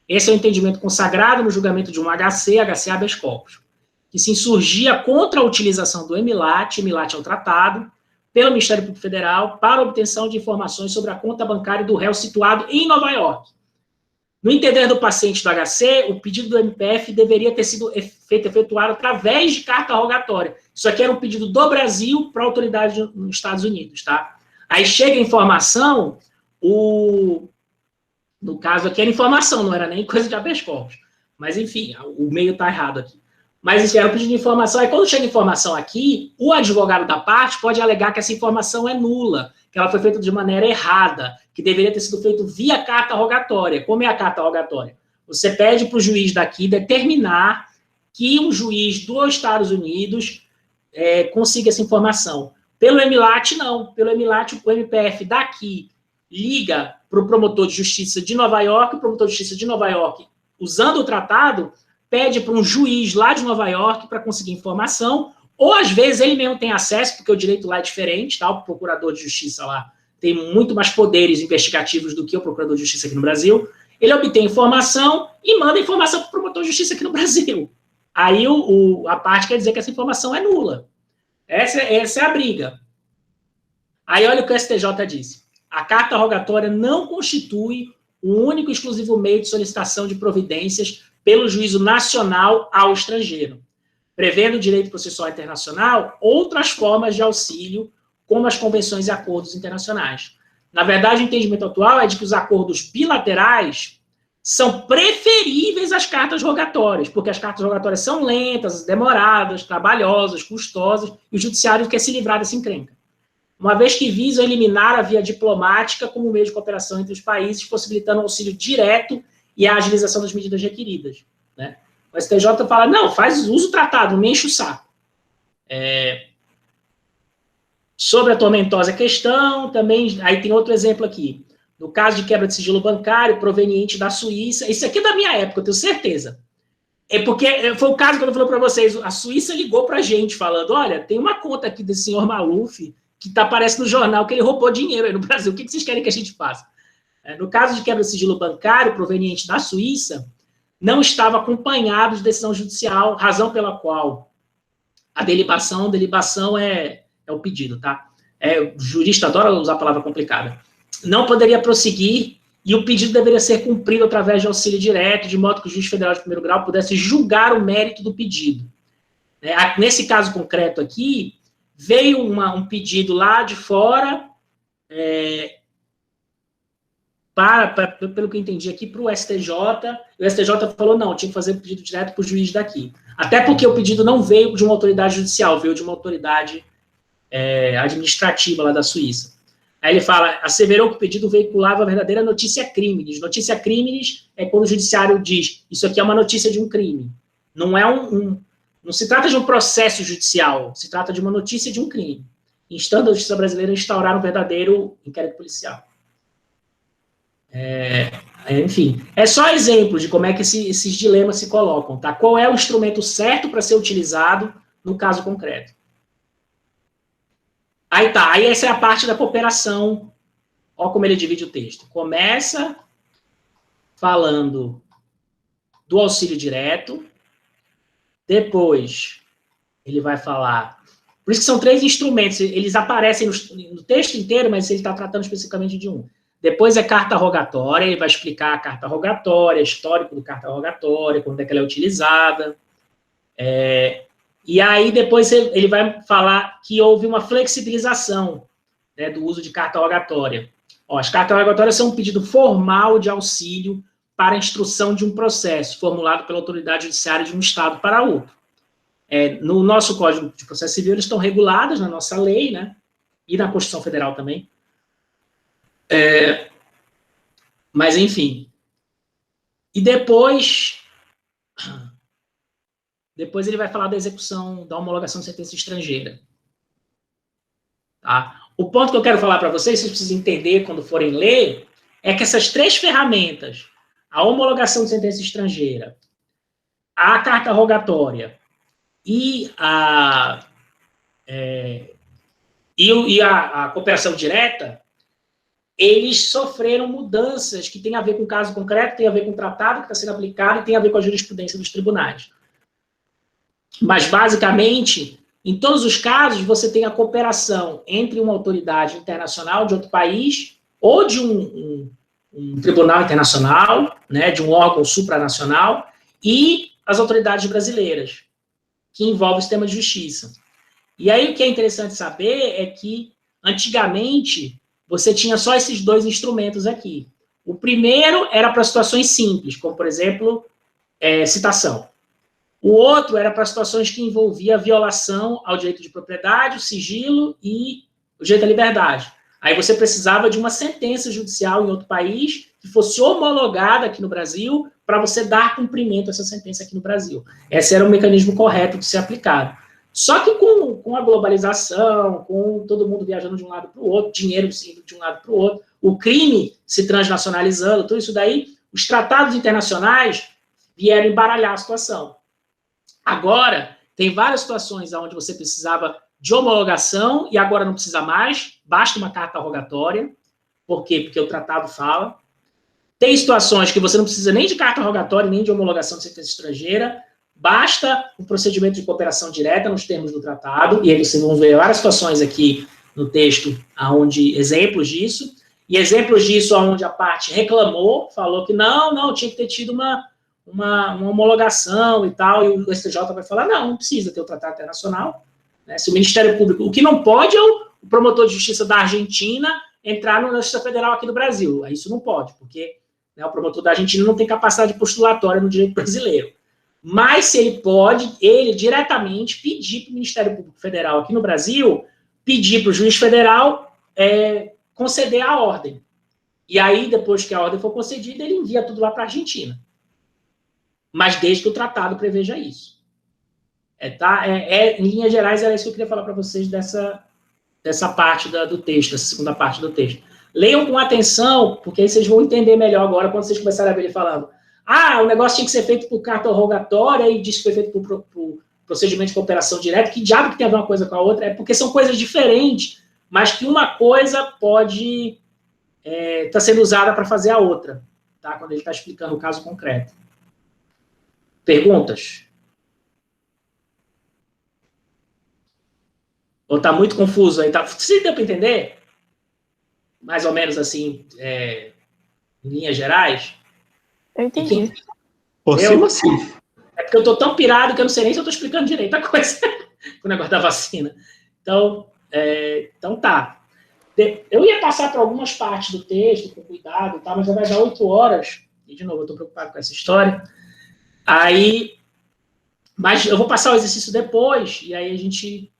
Esse é o entendimento consagrado no julgamento de um HC habeas corpus, que se insurgia contra a utilização do Emilat é um tratado, pelo Ministério Público Federal para a obtenção de informações sobre a conta bancária do réu situado em Nova York. No entender do paciente do HC, o pedido do MPF deveria ter sido efetuado através de carta rogatória. Isso aqui era um pedido do Brasil para a autoridade nos Estados Unidos, tá? Aí chega a informação, no caso aqui era informação, não era nem coisa de habeas corpus. Mas, enfim, o meio está errado aqui. Mas isso era um pedido de informação. Aí, quando chega a informação aqui, o advogado da parte pode alegar que essa informação é nula, que ela foi feita de maneira errada, que deveria ter sido feito via carta rogatória. Como é a carta rogatória? Você pede para o juiz daqui determinar que um juiz dos Estados Unidos consiga essa informação. Pelo Emilat, não. Pelo Emilat, o MPF daqui liga para o promotor de justiça de Nova York, o promotor de justiça de Nova York, usando o tratado, pede para um juiz lá de Nova York para conseguir informação, ou às vezes ele mesmo tem acesso, porque o direito lá é diferente, tá? O procurador de justiça lá tem muito mais poderes investigativos do que o procurador de justiça aqui no Brasil. Ele obtém informação e manda informação para o promotor de justiça aqui no Brasil. Aí a parte quer dizer que essa informação é nula. Essa é a briga. Aí olha o que o STJ disse. A carta rogatória não constitui o único e exclusivo meio de solicitação de providências pelo juízo nacional ao estrangeiro, prevendo o direito processual internacional outras formas de auxílio, como as convenções e acordos internacionais. Na verdade, o entendimento atual é de que os acordos bilaterais são preferíveis às cartas rogatórias, porque as cartas rogatórias são lentas, demoradas, trabalhosas, custosas, e o judiciário quer se livrar dessa encrenca, uma vez que visam eliminar a via diplomática como meio de cooperação entre os países, possibilitando o auxílio direto e a agilização das medidas requeridas, né? O STJ fala, não, usa o tratado, não me enche o saco. Sobre a tormentosa questão, também, aí tem outro exemplo aqui. No caso de quebra de sigilo bancário proveniente da Suíça, isso aqui é da minha época, eu tenho certeza. É porque foi o caso que eu falei para vocês, a Suíça ligou para a gente falando, olha, tem uma conta aqui desse senhor Maluf que aparece no jornal que ele roubou dinheiro aí no Brasil, o que vocês querem que a gente faça? No caso de quebra de sigilo bancário proveniente da Suíça, não estava acompanhado de decisão judicial, razão pela qual a delibação é o pedido, tá? O jurista adora usar a palavra complicada. Não poderia prosseguir e o pedido deveria ser cumprido através de auxílio direto, de modo que o juiz federal de primeiro grau pudesse julgar o mérito do pedido. Nesse caso concreto aqui, veio um pedido lá de fora, pelo que eu entendi aqui, para o STJ, e o STJ falou, não, tinha que fazer o pedido direto para o juiz daqui. Até porque o pedido não veio de uma autoridade judicial, veio de uma autoridade administrativa lá da Suíça. Aí ele fala, asseverou que o pedido veiculava a verdadeira notícia crimes. Notícia crimes é quando o judiciário diz, isso aqui é uma notícia de um crime. Não é não se trata de um processo judicial, se trata de uma notícia de um crime. Instando a justiça brasileira a instaurar um verdadeiro inquérito policial. Enfim, é só exemplo de como é que esses dilemas se colocam, tá? Qual é o instrumento certo para ser utilizado no caso concreto? Aí essa é a parte da cooperação. Olha como ele divide o texto. Começa falando do auxílio direto, depois ele vai falar... Por isso que são 3 instrumentos, eles aparecem no texto inteiro, mas ele está tratando especificamente de um. Depois é carta rogatória, ele vai explicar a carta rogatória, histórico do carta rogatória, quando é que ela é utilizada. E aí depois ele vai falar que houve uma flexibilização, né, do uso de carta rogatória. As cartas rogatórias são um pedido formal de auxílio para a instrução de um processo, formulado pela autoridade judiciária de um estado para outro. No nosso Código de Processo Civil, eles estão reguladas na nossa lei, né, e na Constituição Federal também. Mas, enfim. E depois ele vai falar da execução, da homologação de sentença estrangeira. Tá? O ponto que eu quero falar para vocês precisam entender quando forem ler, é que essas 3 ferramentas, a homologação de sentença estrangeira, a carta rogatória e a cooperação direta, eles sofreram mudanças que têm a ver com o caso concreto, tem a ver com o tratado que está sendo aplicado e tem a ver com a jurisprudência dos tribunais. Mas, basicamente, em todos os casos, você tem a cooperação entre uma autoridade internacional de outro país ou de um tribunal internacional, né, de um órgão supranacional, e as autoridades brasileiras, que envolvem o sistema de justiça. E aí, o que é interessante saber é que, antigamente, você tinha só esses 2 instrumentos aqui. O primeiro era para situações simples, como, por exemplo, citação. O outro era para situações que envolvia violação ao direito de propriedade, o sigilo e o direito à liberdade. Aí você precisava de uma sentença judicial em outro país que fosse homologada aqui no Brasil para você dar cumprimento a essa sentença aqui no Brasil. Esse era o mecanismo correto de ser aplicado. Só que com a globalização, com todo mundo viajando de um lado para o outro, dinheiro indo de um lado para o outro, o crime se transnacionalizando, tudo isso daí, os tratados internacionais vieram embaralhar a situação. Agora, Tem várias situações onde você precisava de homologação e agora não precisa mais, basta uma carta rogatória. Por quê? Porque o tratado fala. Tem situações que você não precisa nem de carta rogatória, nem de homologação de sentença estrangeira, basta um procedimento de cooperação direta nos termos do tratado, e aí vocês vão ver várias situações aqui no texto, onde exemplos disso, e exemplos disso onde a parte reclamou, falou que não, tinha que ter tido uma homologação e tal, e o STJ vai falar, não precisa ter o tratado internacional, né? Se o Ministério Público, o que não pode é o promotor de justiça da Argentina entrar na Justiça Federal aqui do Brasil, isso não pode, porque, né, o promotor da Argentina não tem capacidade postulatória no direito brasileiro. Mas se ele pode, ele diretamente pedir para o Ministério Público Federal aqui no Brasil, pedir para o juiz federal conceder a ordem. E aí, depois que a ordem for concedida, ele envia tudo lá para a Argentina. Mas desde que o tratado preveja isso. Em linhas gerais, era isso que eu queria falar para vocês dessa parte do texto, essa segunda parte do texto. Leiam com atenção, porque aí vocês vão entender melhor agora, quando vocês começarem a ver ele falando o negócio tinha que ser feito por carta rogatória e disse que foi feito por procedimento de cooperação direta, que diabo que tem a ver uma coisa com a outra? É porque são coisas diferentes, mas que uma coisa pode estar sendo usada para fazer a outra, tá? Quando ele está explicando o caso concreto. Perguntas? Ou está muito confuso aí? Se deu para entender? Mais ou menos assim, em linhas gerais? Eu entendi. Por cima, sim. É porque eu estou tão pirado que eu não sei nem se eu estou explicando direito a coisa com o negócio da vacina. Então tá. Eu ia passar por algumas partes do texto, com cuidado, tá, mas já vai dar 8 horas. E, de novo, eu estou preocupado com essa história. Mas eu vou passar o exercício depois, e aí a gente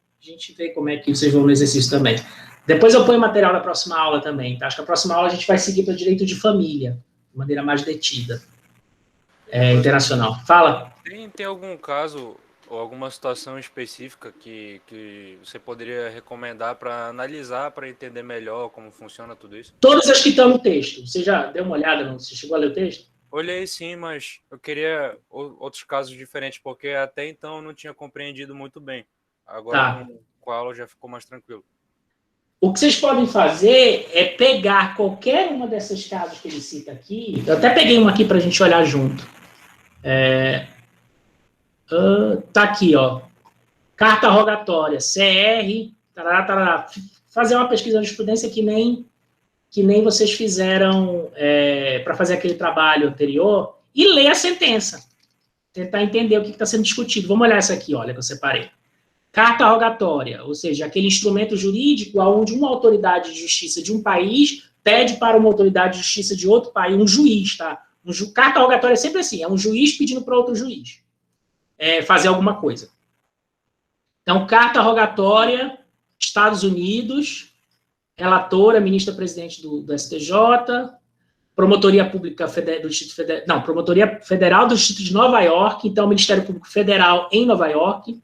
vê como é que vocês vão no exercício também. Depois eu ponho material na próxima aula também, tá? Acho que a próxima aula a gente vai seguir para o direito de família, de maneira mais detida. Internacional. Fala. Tem algum caso ou alguma situação específica que você poderia recomendar para analisar, para entender melhor como funciona tudo isso? Todas as que estão no texto. Você já deu uma olhada? Você chegou a ler o texto? Olhei sim, mas eu queria outros casos diferentes, porque até então eu não tinha compreendido muito bem. Agora com a aula já ficou mais tranquilo. O que vocês podem fazer é pegar qualquer uma dessas casos que ele cita aqui. Eu até peguei uma aqui para a gente olhar junto. Tá aqui, ó. Carta rogatória, CR, tarará, tarará. Fazer uma pesquisa de jurisprudência que nem vocês fizeram para fazer aquele trabalho anterior e ler a sentença. Tentar entender o que está sendo discutido. Vamos olhar essa aqui, olha, que eu separei. Carta rogatória, ou seja, aquele instrumento jurídico onde uma autoridade de justiça de um país pede para uma autoridade de justiça de outro país, um juiz, tá? Carta rogatória é sempre assim, é um juiz pedindo para outro juiz fazer alguma coisa. Então, carta rogatória, Estados Unidos, relatora, ministra-presidente do STJ, Promotoria Pública do Distrito Federal, não, Promotoria Federal do Distrito de Nova York, então, Ministério Público Federal em Nova York.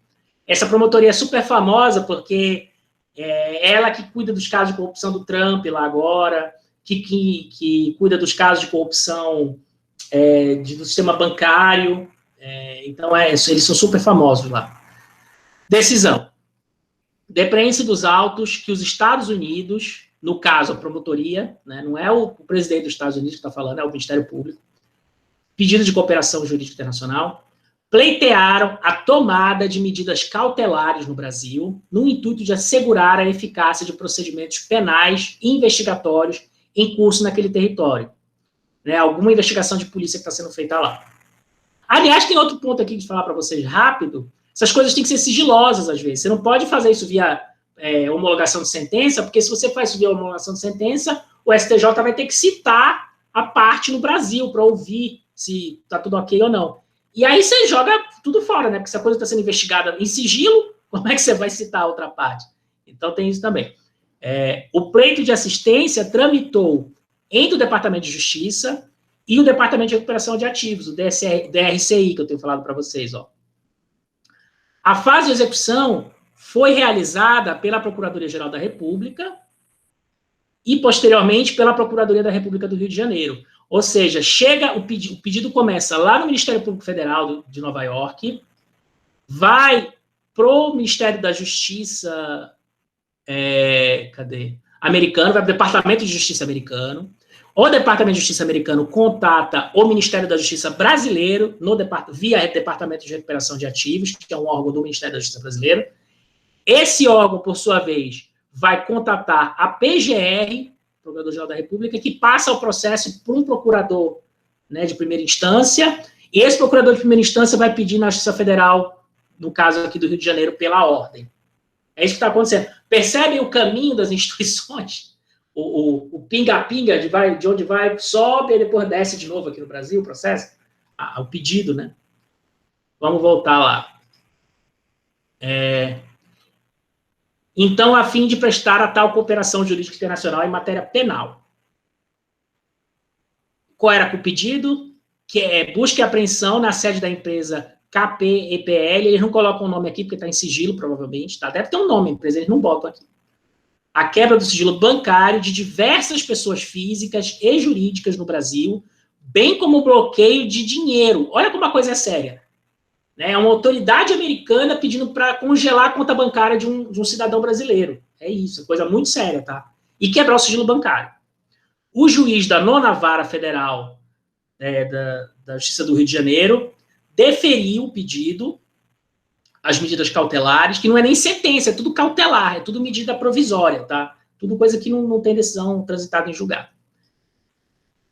Essa promotoria é super famosa porque é ela que cuida dos casos de corrupção do Trump lá agora, que cuida dos casos de corrupção do sistema bancário. Então, eles são super famosos lá. Decisão. Depreende-se dos autos que os Estados Unidos, no caso, a promotoria, né, não é o presidente dos Estados Unidos que está falando, é o Ministério Público, pedido de cooperação jurídica internacional, pleitearam a tomada de medidas cautelares no Brasil, no intuito de assegurar a eficácia de procedimentos penais e investigatórios em curso naquele território. Né, alguma investigação de polícia que está sendo feita lá. Aliás, tem outro ponto aqui de falar para vocês rápido. Essas coisas têm que ser sigilosas, às vezes. Você não pode fazer isso via homologação de sentença, porque se você faz isso via homologação de sentença, o STJ vai ter que citar a parte no Brasil para ouvir se está tudo ok ou não. E aí você joga tudo fora, né? Porque se a coisa está sendo investigada em sigilo, como é que você vai citar a outra parte? Então tem isso também. O pleito de assistência tramitou entre o Departamento de Justiça e o Departamento de Recuperação de Ativos, o DRCI, que eu tenho falado para vocês, ó. A fase de execução foi realizada pela Procuradoria-Geral da República e, posteriormente, pela Procuradoria da República do Rio de Janeiro. Ou seja, o pedido começa lá no Ministério Público Federal de Nova York, vai pro Ministério da Justiça americano, vai para o Departamento de Justiça americano. O Departamento de Justiça americano contata o Ministério da Justiça brasileiro via Departamento de Recuperação de Ativos, que é um órgão do Ministério da Justiça brasileiro. Esse órgão, por sua vez, vai contatar a PGR, Procurador-Geral da República, que passa o processo para um procurador, né, de primeira instância, e esse procurador de primeira instância vai pedir na Justiça Federal, no caso aqui do Rio de Janeiro, pela ordem. É isso que está acontecendo. Percebem o caminho das instituições? O pinga-pinga de onde vai, sobe e depois desce de novo aqui no Brasil, o processo? O pedido, né? Vamos voltar lá. Então, a fim de prestar a tal cooperação jurídica internacional em matéria penal. Qual era o pedido? Que é busca e apreensão na sede da empresa KPEPL. Eles não colocam o nome aqui, porque está em sigilo, provavelmente. Tá? Deve ter um nome, a empresa, eles não botam aqui. A quebra do sigilo bancário de diversas pessoas físicas e jurídicas no Brasil, bem como o bloqueio de dinheiro. Olha como a coisa é séria. É uma autoridade americana pedindo para congelar a conta bancária de um cidadão brasileiro. É isso, é coisa muito séria, tá? E quebrar o sigilo bancário. O juiz da 9ª Vara Federal da Justiça do Rio de Janeiro deferiu o pedido, as medidas cautelares, que não é nem sentença, é tudo cautelar, é tudo medida provisória, tá? Tudo coisa que não tem decisão transitada em julgado.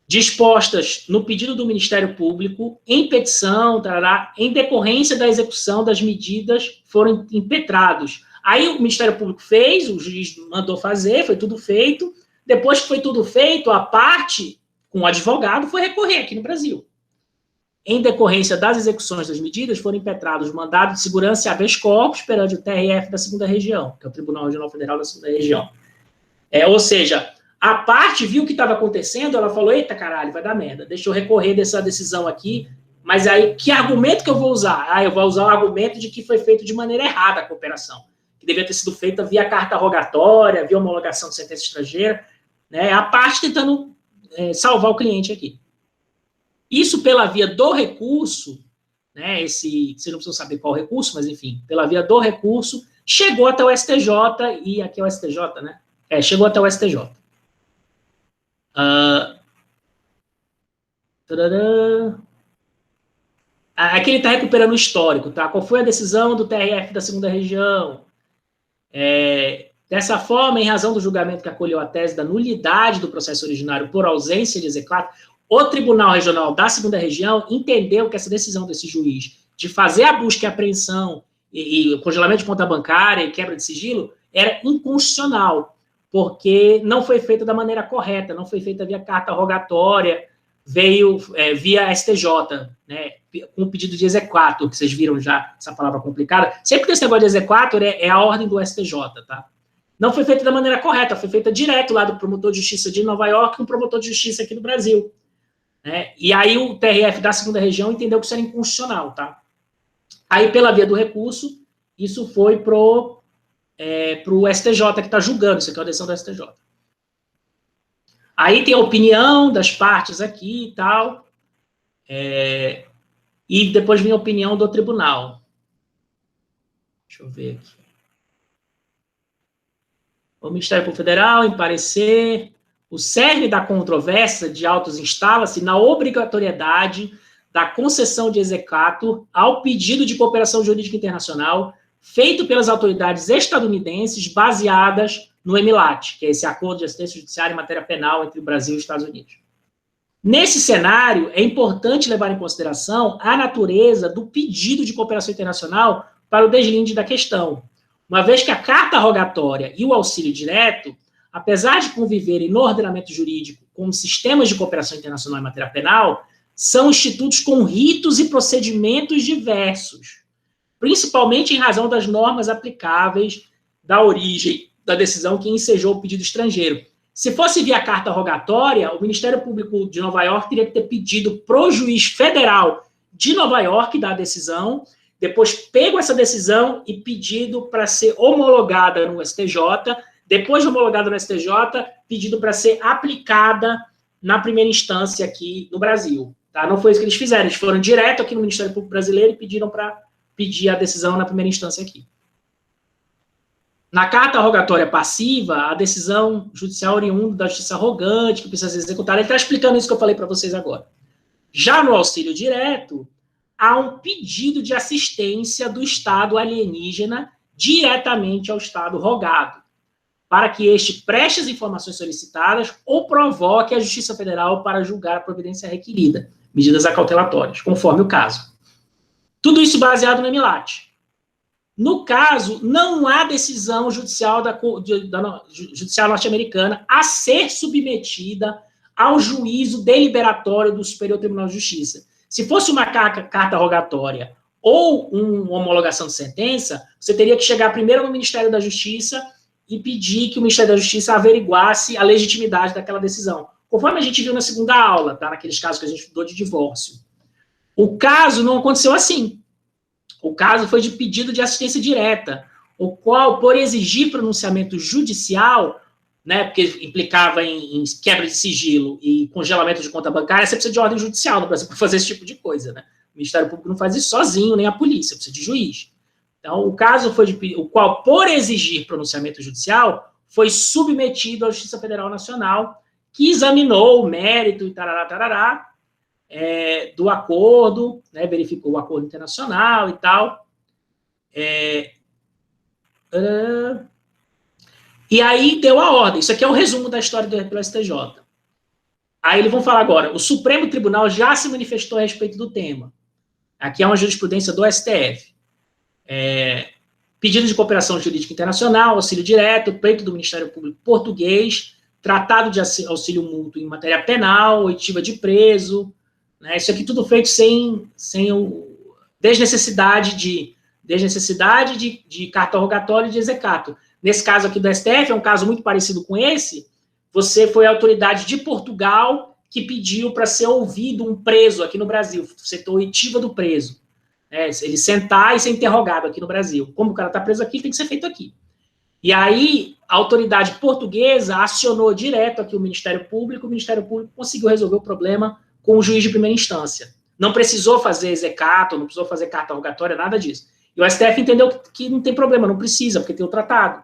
Dispostas no pedido do Ministério Público, em petição, em decorrência da execução das medidas, foram impetrados. Aí o Ministério Público fez, o juiz mandou fazer, foi tudo feito. Depois que foi tudo feito, a parte, com o advogado, foi recorrer aqui no Brasil. Em decorrência das execuções das medidas, foram impetrados mandados de segurança e habeas corpus perante o TRF da 2ª Região, que é o Tribunal Regional Federal da 2ª Região. Ou seja, a parte viu o que estava acontecendo, ela falou, eita caralho, vai dar merda, deixa eu recorrer dessa decisão aqui, mas aí, que argumento que eu vou usar? Eu vou usar o argumento de que foi feito de maneira errada a cooperação, que devia ter sido feita via carta rogatória, via homologação de sentença estrangeira, né? A parte tentando salvar o cliente aqui. Isso pela via do recurso, né? Vocês não precisam saber qual recurso, mas enfim, pela via do recurso, chegou até o STJ, e aqui é o STJ, né? Chegou até o STJ. Aqui ele está recuperando o histórico, tá? Qual foi a decisão do TRF da 2ª Região? Dessa forma, em razão do julgamento que acolheu a tese da nulidade do processo originário por ausência de exequatur, o Tribunal Regional da 2ª Região entendeu que essa decisão desse juiz de fazer a busca e apreensão e o congelamento de conta bancária e quebra de sigilo era inconstitucional, porque não foi feita da maneira correta, não foi feita via carta rogatória, veio via STJ, né, com o pedido de exequatur, que vocês viram já, essa palavra complicada. Sempre que esse negócio de exequatur é a ordem do STJ, tá? Não foi feita da maneira correta, foi feita direto lá do promotor de justiça de Nova York com o promotor de justiça aqui no Brasil. Né? E aí o TRF da 2ª Região entendeu que isso era inconstitucional, tá? Aí, pela via do recurso, isso foi pro STJ, que está julgando, isso aqui é a decisão do STJ. Aí tem a opinião das partes aqui e tal, e depois vem a opinião do tribunal. Deixa eu ver aqui. O Ministério Público Federal, em parecer, o cerne da controvérsia de autos instala-se na obrigatoriedade da concessão de exequatur ao pedido de cooperação jurídica internacional feito pelas autoridades estadunidenses baseadas no EMILAT, que é esse acordo de assistência judiciária em matéria penal entre o Brasil e os Estados Unidos. Nesse cenário, é importante levar em consideração a natureza do pedido de cooperação internacional para o deslinde da questão, uma vez que a carta rogatória e o auxílio direto, apesar de conviverem no ordenamento jurídico como sistemas de cooperação internacional em matéria penal, são institutos com ritos e procedimentos diversos, principalmente em razão das normas aplicáveis da origem da decisão que ensejou o pedido estrangeiro. Se fosse via carta rogatória, o Ministério Público de Nova York teria que ter pedido para o juiz federal de Nova York dar a decisão, depois pego essa decisão e pedido para ser homologada no STJ, depois de homologada no STJ, pedido para ser aplicada na primeira instância aqui no Brasil. Tá? Não foi isso que eles fizeram, eles foram direto aqui no Ministério Público Brasileiro e pediram para pedir a decisão na primeira instância aqui. Na carta rogatória passiva, a decisão judicial oriunda da justiça arrogante, que precisa ser executada. Ele está explicando isso que eu falei para vocês agora. Já no auxílio direto, há um pedido de assistência do Estado alienígena diretamente ao Estado rogado, para que este preste as informações solicitadas ou provoque a Justiça Federal para julgar a providência requerida, medidas acautelatórias, conforme o caso. Tudo isso baseado no EMILAT. No caso, não há decisão judicial judicial norte-americana a ser submetida ao juízo deliberatório do Superior Tribunal de Justiça. Se fosse uma carta rogatória ou uma homologação de sentença, você teria que chegar primeiro no Ministério da Justiça e pedir que o Ministério da Justiça averiguasse a legitimidade daquela decisão. Conforme a gente viu na segunda aula, tá? Naqueles casos que a gente estudou de divórcio. O caso não aconteceu assim. O caso foi de pedido de assistência direta, o qual, por exigir pronunciamento judicial, né, porque implicava em quebra de sigilo e congelamento de conta bancária, você precisa de ordem judicial no Brasil para fazer esse tipo de coisa, né? O Ministério Público não faz isso sozinho, nem a polícia, precisa de juiz. Então, o caso foi o qual, por exigir pronunciamento judicial, foi submetido à Justiça Federal Nacional, que examinou o mérito e tarará, do acordo, né, verificou o acordo internacional e tal. E aí deu a ordem. Isso aqui é o resumo da história do STJ. Aí eles vão falar agora, o Supremo Tribunal já se manifestou a respeito do tema. Aqui é uma jurisprudência do STF. Pedido de cooperação jurídica internacional, auxílio direto, pleito do Ministério Público português, tratado de auxílio mútuo em matéria penal, oitiva de preso, né? Isso aqui tudo feito sem desnecessidade de carta rogatória e de execato. Nesse caso aqui do STF, é um caso muito parecido com esse, você foi a autoridade de Portugal que pediu para ser ouvido um preso aqui no Brasil, setor oitiva do preso. Ele sentar e ser interrogado aqui no Brasil. Como o cara está preso aqui, tem que ser feito aqui. E aí, a autoridade portuguesa acionou direto aqui o Ministério Público conseguiu resolver o problema com o juiz de primeira instância. Não precisou fazer execato, não precisou fazer carta rogatória, nada disso. E o STF entendeu que não tem problema, não precisa, porque tem o tratado.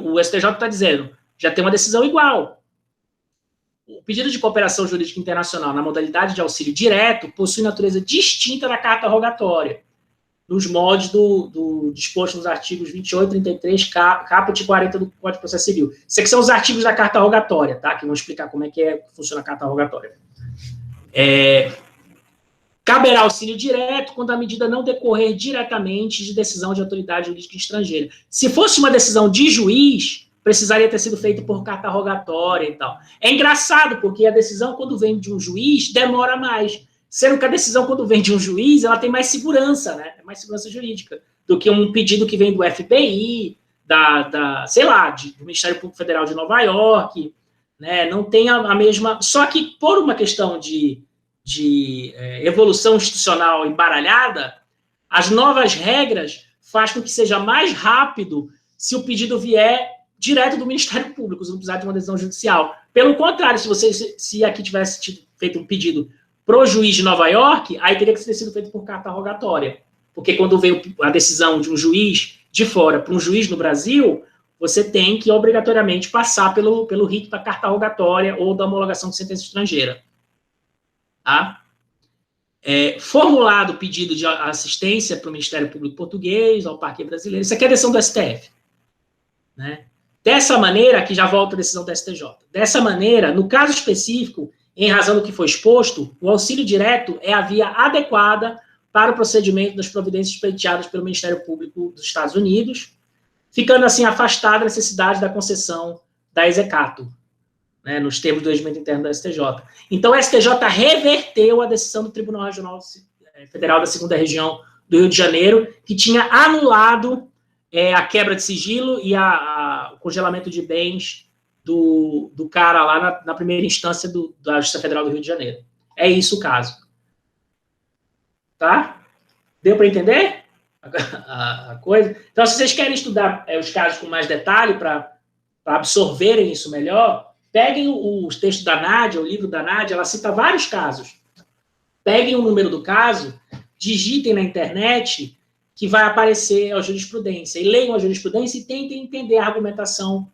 O STJ está dizendo, já tem uma decisão igual. O pedido de cooperação jurídica internacional na modalidade de auxílio direto possui natureza distinta da carta rogatória, nos moldes do disposto nos artigos 28, 33, caput 40 do Código de Processo Civil. Isso aqui são os artigos da carta rogatória, tá? Que vão explicar como é que funciona a carta rogatória. Caberá auxílio direto quando a medida não decorrer diretamente de decisão de autoridade jurídica estrangeira. Se fosse uma decisão de juiz, precisaria ter sido feito por carta rogatória e tal. É engraçado, porque a decisão, quando vem de um juiz, demora mais. Sendo que a decisão, quando vem de um juiz, ela tem mais segurança, né? Mais segurança jurídica, do que um pedido que vem do FBI, do Ministério Público Federal de Nova York, né? Não tem a mesma... Só que, por uma questão de evolução institucional embaralhada, as novas regras fazem com que seja mais rápido se o pedido vier direto do Ministério Público, se não precisar de uma decisão judicial. Pelo contrário, se aqui tivesse feito um pedido pro juiz de Nova York, aí teria que ter sido feito por carta rogatória. Porque quando veio a decisão de um juiz de fora para um juiz no Brasil, você tem que obrigatoriamente passar pelo rito da carta rogatória ou da homologação de sentença estrangeira. Tá? Formulado o pedido de assistência para o Ministério Público Português, ao Parque Brasileiro, isso aqui é a decisão do STF. Né? Dessa maneira, aqui já volta a decisão do STJ. Dessa maneira, no caso específico, em razão do que foi exposto, o auxílio direto é a via adequada para o procedimento das providências pleiteadas pelo Ministério Público dos Estados Unidos, ficando assim afastada a necessidade da concessão da execato, né, nos termos do regimento interno da STJ. Então, o STJ reverteu a decisão do Tribunal Regional Federal da 2ª Região do Rio de Janeiro, que tinha anulado a quebra de sigilo e o congelamento de bens do cara lá na primeira instância da Justiça Federal do Rio de Janeiro. É isso o caso. Tá? Deu para entender a coisa? Então, se vocês querem estudar os casos com mais detalhe para absorverem isso melhor, peguem os textos da Nádia, o livro da Nádia, ela cita vários casos. Peguem o número do caso, digitem na internet, que vai aparecer a jurisprudência. E leiam a jurisprudência e tentem entender a argumentação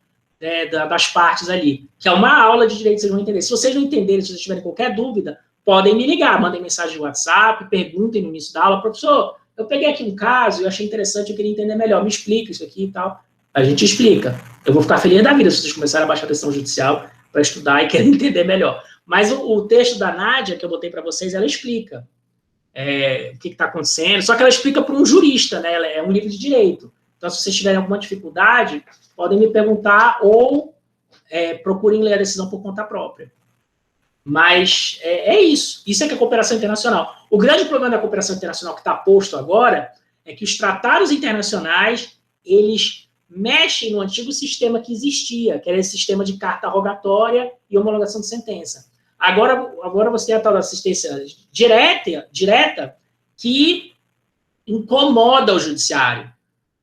das partes ali, que é uma aula de direito, vocês vão entender. Se vocês não entenderem, se vocês tiverem qualquer dúvida, podem me ligar, mandem mensagem de WhatsApp, perguntem no início da aula, professor, eu peguei aqui um caso, eu achei interessante, eu queria entender melhor, me explica isso aqui e tal. A gente explica. Eu vou ficar feliz da vida se vocês começarem a baixar a decisão judicial para estudar e querer entender melhor. Mas o texto da Nádia, que eu botei para vocês, ela explica o que está acontecendo, só que ela explica para um jurista, né? Ela é um livro de direito. Então, se vocês tiverem alguma dificuldade, podem me perguntar ou procurem ler a decisão por conta própria. Mas é isso. Isso é que é cooperação internacional. O grande problema da cooperação internacional que está posto agora é que os tratados internacionais, eles mexem no antigo sistema que existia, que era esse sistema de carta rogatória e homologação de sentença. Agora você tem a tal da assistência direta que incomoda o judiciário,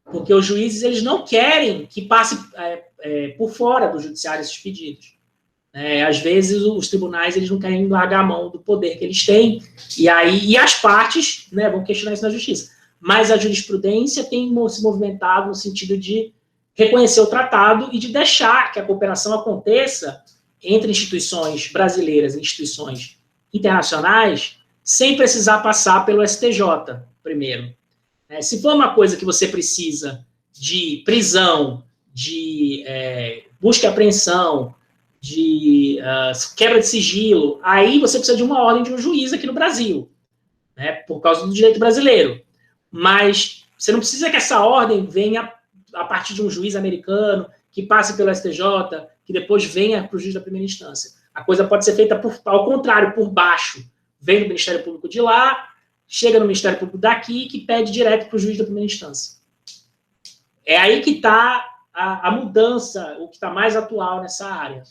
porque os juízes eles não querem que passe por fora do judiciário esses pedidos. Às vezes os tribunais eles não querem largar a mão do poder que eles têm, e as partes, né, vão questionar isso na justiça. Mas a jurisprudência tem se movimentado no sentido de reconhecer o tratado e de deixar que a cooperação aconteça entre instituições brasileiras e instituições internacionais sem precisar passar pelo STJ primeiro. Se for uma coisa que você precisa de prisão, de busca e apreensão, de quebra de sigilo, aí você precisa de uma ordem de um juiz aqui no Brasil, né, por causa do direito brasileiro. Mas você não precisa que essa ordem venha a partir de um juiz americano, que passe pelo STJ, que depois venha para o juiz da primeira instância. A coisa pode ser feita, ao contrário, por baixo. Vem do Ministério Público de lá, chega no Ministério Público daqui, que pede direto para o juiz da primeira instância. É aí que está a mudança, o que está mais atual nessa área.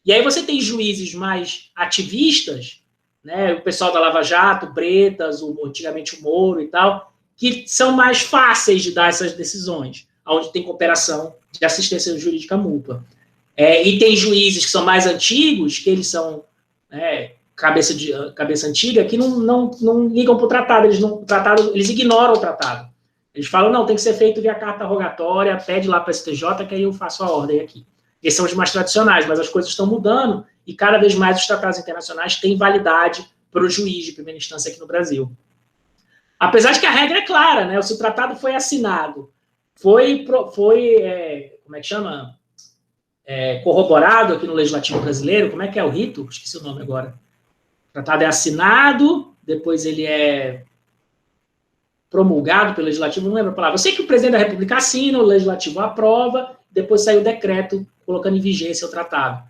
E aí você tem juízes mais ativistas, né, o pessoal da Lava Jato, Bretas, antigamente o Moro e tal, que são mais fáceis de dar essas decisões, onde tem cooperação de assistência jurídica mútua. E tem juízes que são mais antigos, que eles são cabeça antiga, que não ligam para o tratado, eles ignoram o tratado. Eles falam, não, tem que ser feito via carta rogatória, pede lá para a STJ, que aí eu faço a ordem aqui. Esses são os mais tradicionais, mas as coisas estão mudando e cada vez mais os tratados internacionais têm validade para o juiz de primeira instância aqui no Brasil. Apesar de que a regra é clara, né? Se o tratado foi assinado, foi como é que chama? Corroborado aqui no Legislativo brasileiro, como é que é o rito? Esqueci o nome agora. O tratado é assinado, depois ele é promulgado pelo Legislativo, não lembro a palavra. Eu sei que o presidente da República assina, o Legislativo aprova, depois saiu o decreto colocando em vigência o tratado.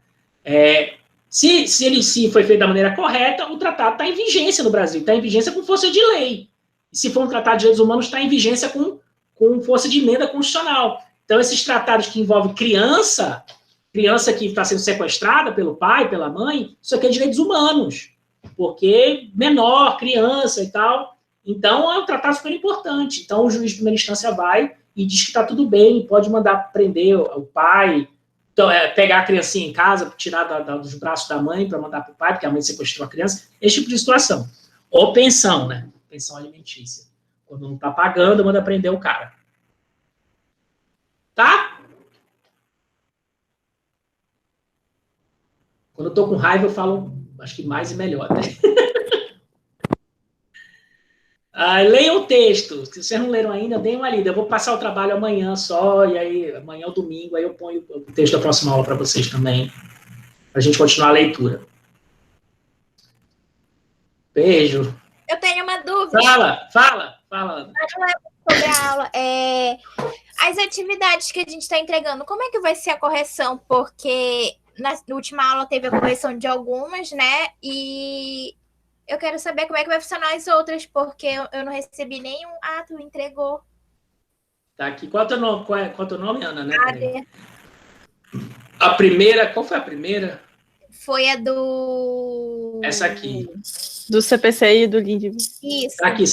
Se foi feito da maneira correta, o tratado está em vigência no Brasil, está em vigência com força de lei. E se for um tratado de direitos humanos, está em vigência com força de emenda constitucional. Então, esses tratados que envolvem criança que está sendo sequestrada pelo pai, pela mãe, isso aqui é direitos humanos, porque menor, criança e tal. Então, é um tratado super importante. Então, o juiz de primeira instância vai e diz que está tudo bem, pode mandar prender o pai, então, pegar a criancinha em casa, tirar dos braços da mãe para mandar para o pai, porque a mãe sequestrou a criança, esse tipo de situação. Ou pensão, né? Pensão alimentícia. Quando não está pagando, manda prender o cara. Tá? Quando eu estou com raiva, eu falo, acho que mais e melhor, né? Leiam o texto. Se vocês não leram ainda, deem uma lida. Eu vou passar o trabalho amanhã só, e aí amanhã é o domingo, aí eu ponho o texto da próxima aula para vocês também, para a gente continuar a leitura. Beijo. Eu tenho uma dúvida. Fala. Não é sobre a aula. As atividades que a gente está entregando, como é que vai ser a correção? Porque na última aula teve a correção de algumas, né? E eu quero saber como é que vai funcionar as outras, porque eu não recebi nenhum. Tu entregou. Tá aqui. Qual é o teu nome, Ana? Né? Adria. A primeira, qual foi a primeira? Foi a do... Essa aqui. Do CPCI e do LINDB. Isso. Tá aqui,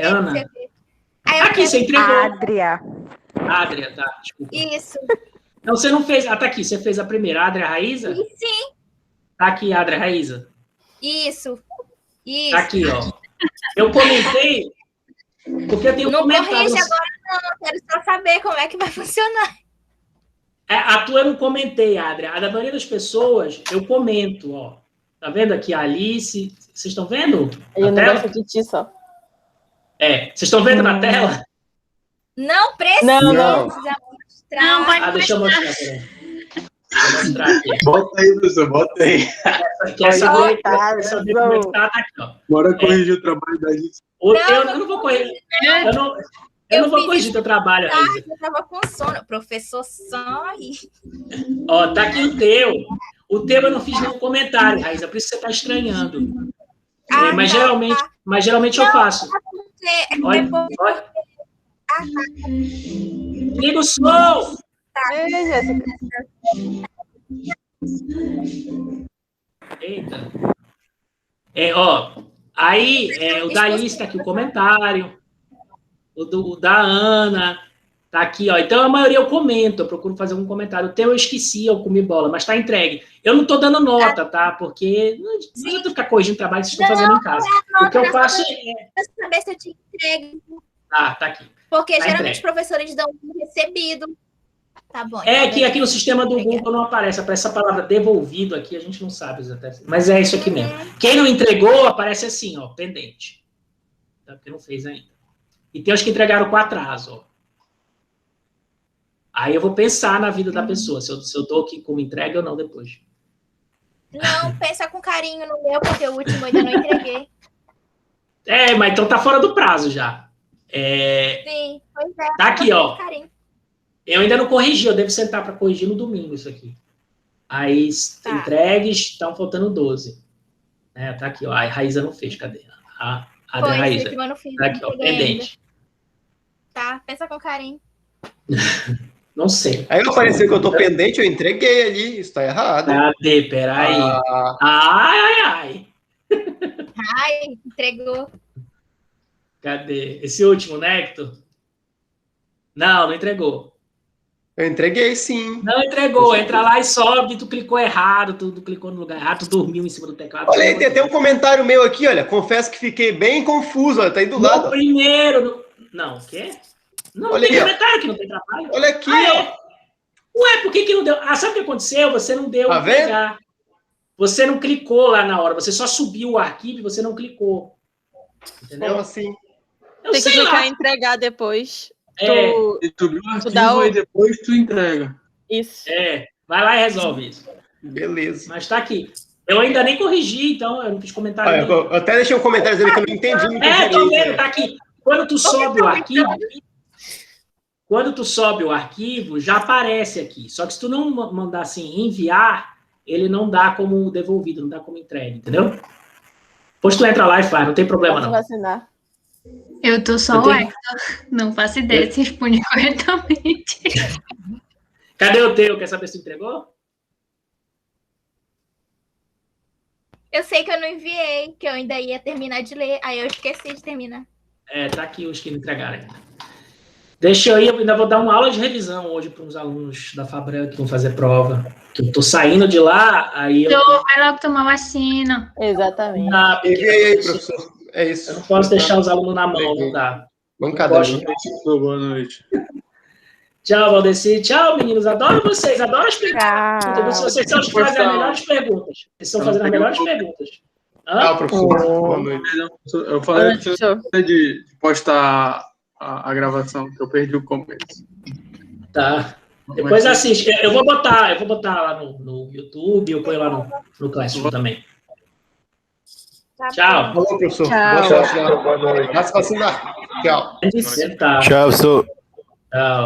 Ana. Aqui, você entregou. Adria, tá, desculpa. Isso. Não, você não fez. Tá aqui, você fez a primeira, Adria Raíza? Sim. Tá aqui, Adria Raíza. Isso. Tá aqui, ó. Eu comentei Porque eu tenho Não comentado. corrige agora, não. Eu quero só saber como é que vai funcionar. A tua eu não comentei, Adria. A da maioria das pessoas, eu comento, ó. Tá vendo aqui a Alice? Vocês estão vendo? Ele na não tela? gosta de ti só. Vocês estão vendo na tela? Não precisa Não. mostrar. Não, pode Deixa eu mostrar, peraí. Deixa eu mostrar aqui. Bota aí, professor, bota aí. Quer saber como é que tá? Tá aqui, ó. Bora corrigir o trabalho da gente. Eu não vou corrigir. Eu não vou corrigir teu trabalho, Raíssa. Eu tava com sono. Professor, sorry. Ó, tá aqui o teu. O teu eu não fiz nenhum comentário, Raíssa, por isso você tá estranhando. Mas geralmente eu faço. Olha. Liga o som! Ei, Jéssica. Eita. Aí o da Alice tá aqui o comentário. O da Ana tá aqui, ó. Então a maioria eu comento, eu procuro fazer algum comentário. O teu eu esqueci, eu comi bola, mas tá entregue. Eu não tô dando nota, tá? Porque não adianta ficar corrigindo o trabalho que vocês estão fazendo em casa. O que eu faço é saber se eu te entrego. tá aqui. Porque Tá geralmente entregue. os professores dão um recebido. Tá bom. Que aqui no sistema do Google não aparece essa palavra devolvido aqui, a gente não sabe exatamente. Mas é isso aqui mesmo. Quem não entregou, aparece assim, ó, pendente. Tá? Porque não fez ainda. E tem os que entregaram com atraso, ó. Aí eu vou pensar na vida da pessoa, se eu dou aqui como entrega ou não depois. Não, pensa com carinho no meu, porque o último eu ainda não entreguei. Mas então tá fora do prazo já. Sim, pois é. Tá aqui, ó. Carinho. Eu ainda não corrigi, eu devo sentar para corrigir no domingo isso aqui. Aí, entregues, estão faltando 12. Tá aqui, ó. A Raíssa não fez, cadê? A Raíssa. Mas não fiz, Tá aqui, ó, pendente. Tá, pensa com carinho. Não sei. Aí não apareceu que eu tô pendente, eu entreguei ali. Isso tá errado. Cadê? Peraí. Ai. Ai, entregou. Cadê? Esse último, Necto? Não entregou. Eu entreguei, sim. Não entregou. Entra lá e sobe, tu clicou errado, tu clicou no lugar errado, tu dormiu em cima do teclado. Olha aí, tem até um comentário meu aqui, olha. Confesso que fiquei bem confuso, olha, tá aí do lado. No primeiro... Não, o quê? Não, olha tem aí, comentário que não tem trabalho. Olha aqui, ó. Ué, por que não deu? Sabe o que aconteceu? Você não deu Tá vendo? Você não clicou lá na hora, você só subiu o arquivo e você não clicou. Entendeu? Como assim? Eu Tem que sei clicar lá. em entregar depois. E subiu o arquivo dá o- e depois tu entrega. Isso. Vai lá e resolve isso. Beleza. Mas tá aqui. Eu ainda nem corrigi, então eu não fiz comentário. Olha, nenhum. eu até deixei um comentário dizendo que eu não entendi muito Tô direito. vendo, tá aqui. Quando tu sobe o arquivo, já aparece aqui. Só que se tu não mandar assim, enviar, ele não dá como devolvido, não dá como entregue, entendeu? Depois tu entra lá e faz, não tem problema Posso não. vacinar. Eu tô só Eu o tenho- Hector. Não faço ideia se responde corretamente. Cadê o teu? Quer saber se tu entregou? Eu sei que eu não enviei, que eu ainda ia terminar de ler, aí eu esqueci de terminar. Tá aqui os que não entregaram ainda. Deixa eu ir, eu ainda vou dar uma aula de revisão hoje para uns alunos da Fabran que vão fazer prova. Que eu tô saindo de lá, aí eu... Vai logo tomar vacina. Exatamente. Enviei aí, professor. É isso. Eu não posso deixar os alunos na mão, não dá. Bancadinha. Boa noite. Tchau, Valdeci. Tchau, meninos. Adoro vocês. Adoro as perguntas. Vocês são os que fazem as melhores perguntas. Vocês estão fazendo as melhores perguntas. Tchau, professor. Boa noite. Eu falei antes Show. de postar a gravação, que eu perdi o começo. Tá. Depois assiste. Eu vou botar lá no YouTube, eu ponho lá no Classroom também. Tá Tchau. Falou, professor. Tchau. Boa sorte. Boa noite. Vai se vacinar. Tchau. Tchau. Tchau, professor. Tchau.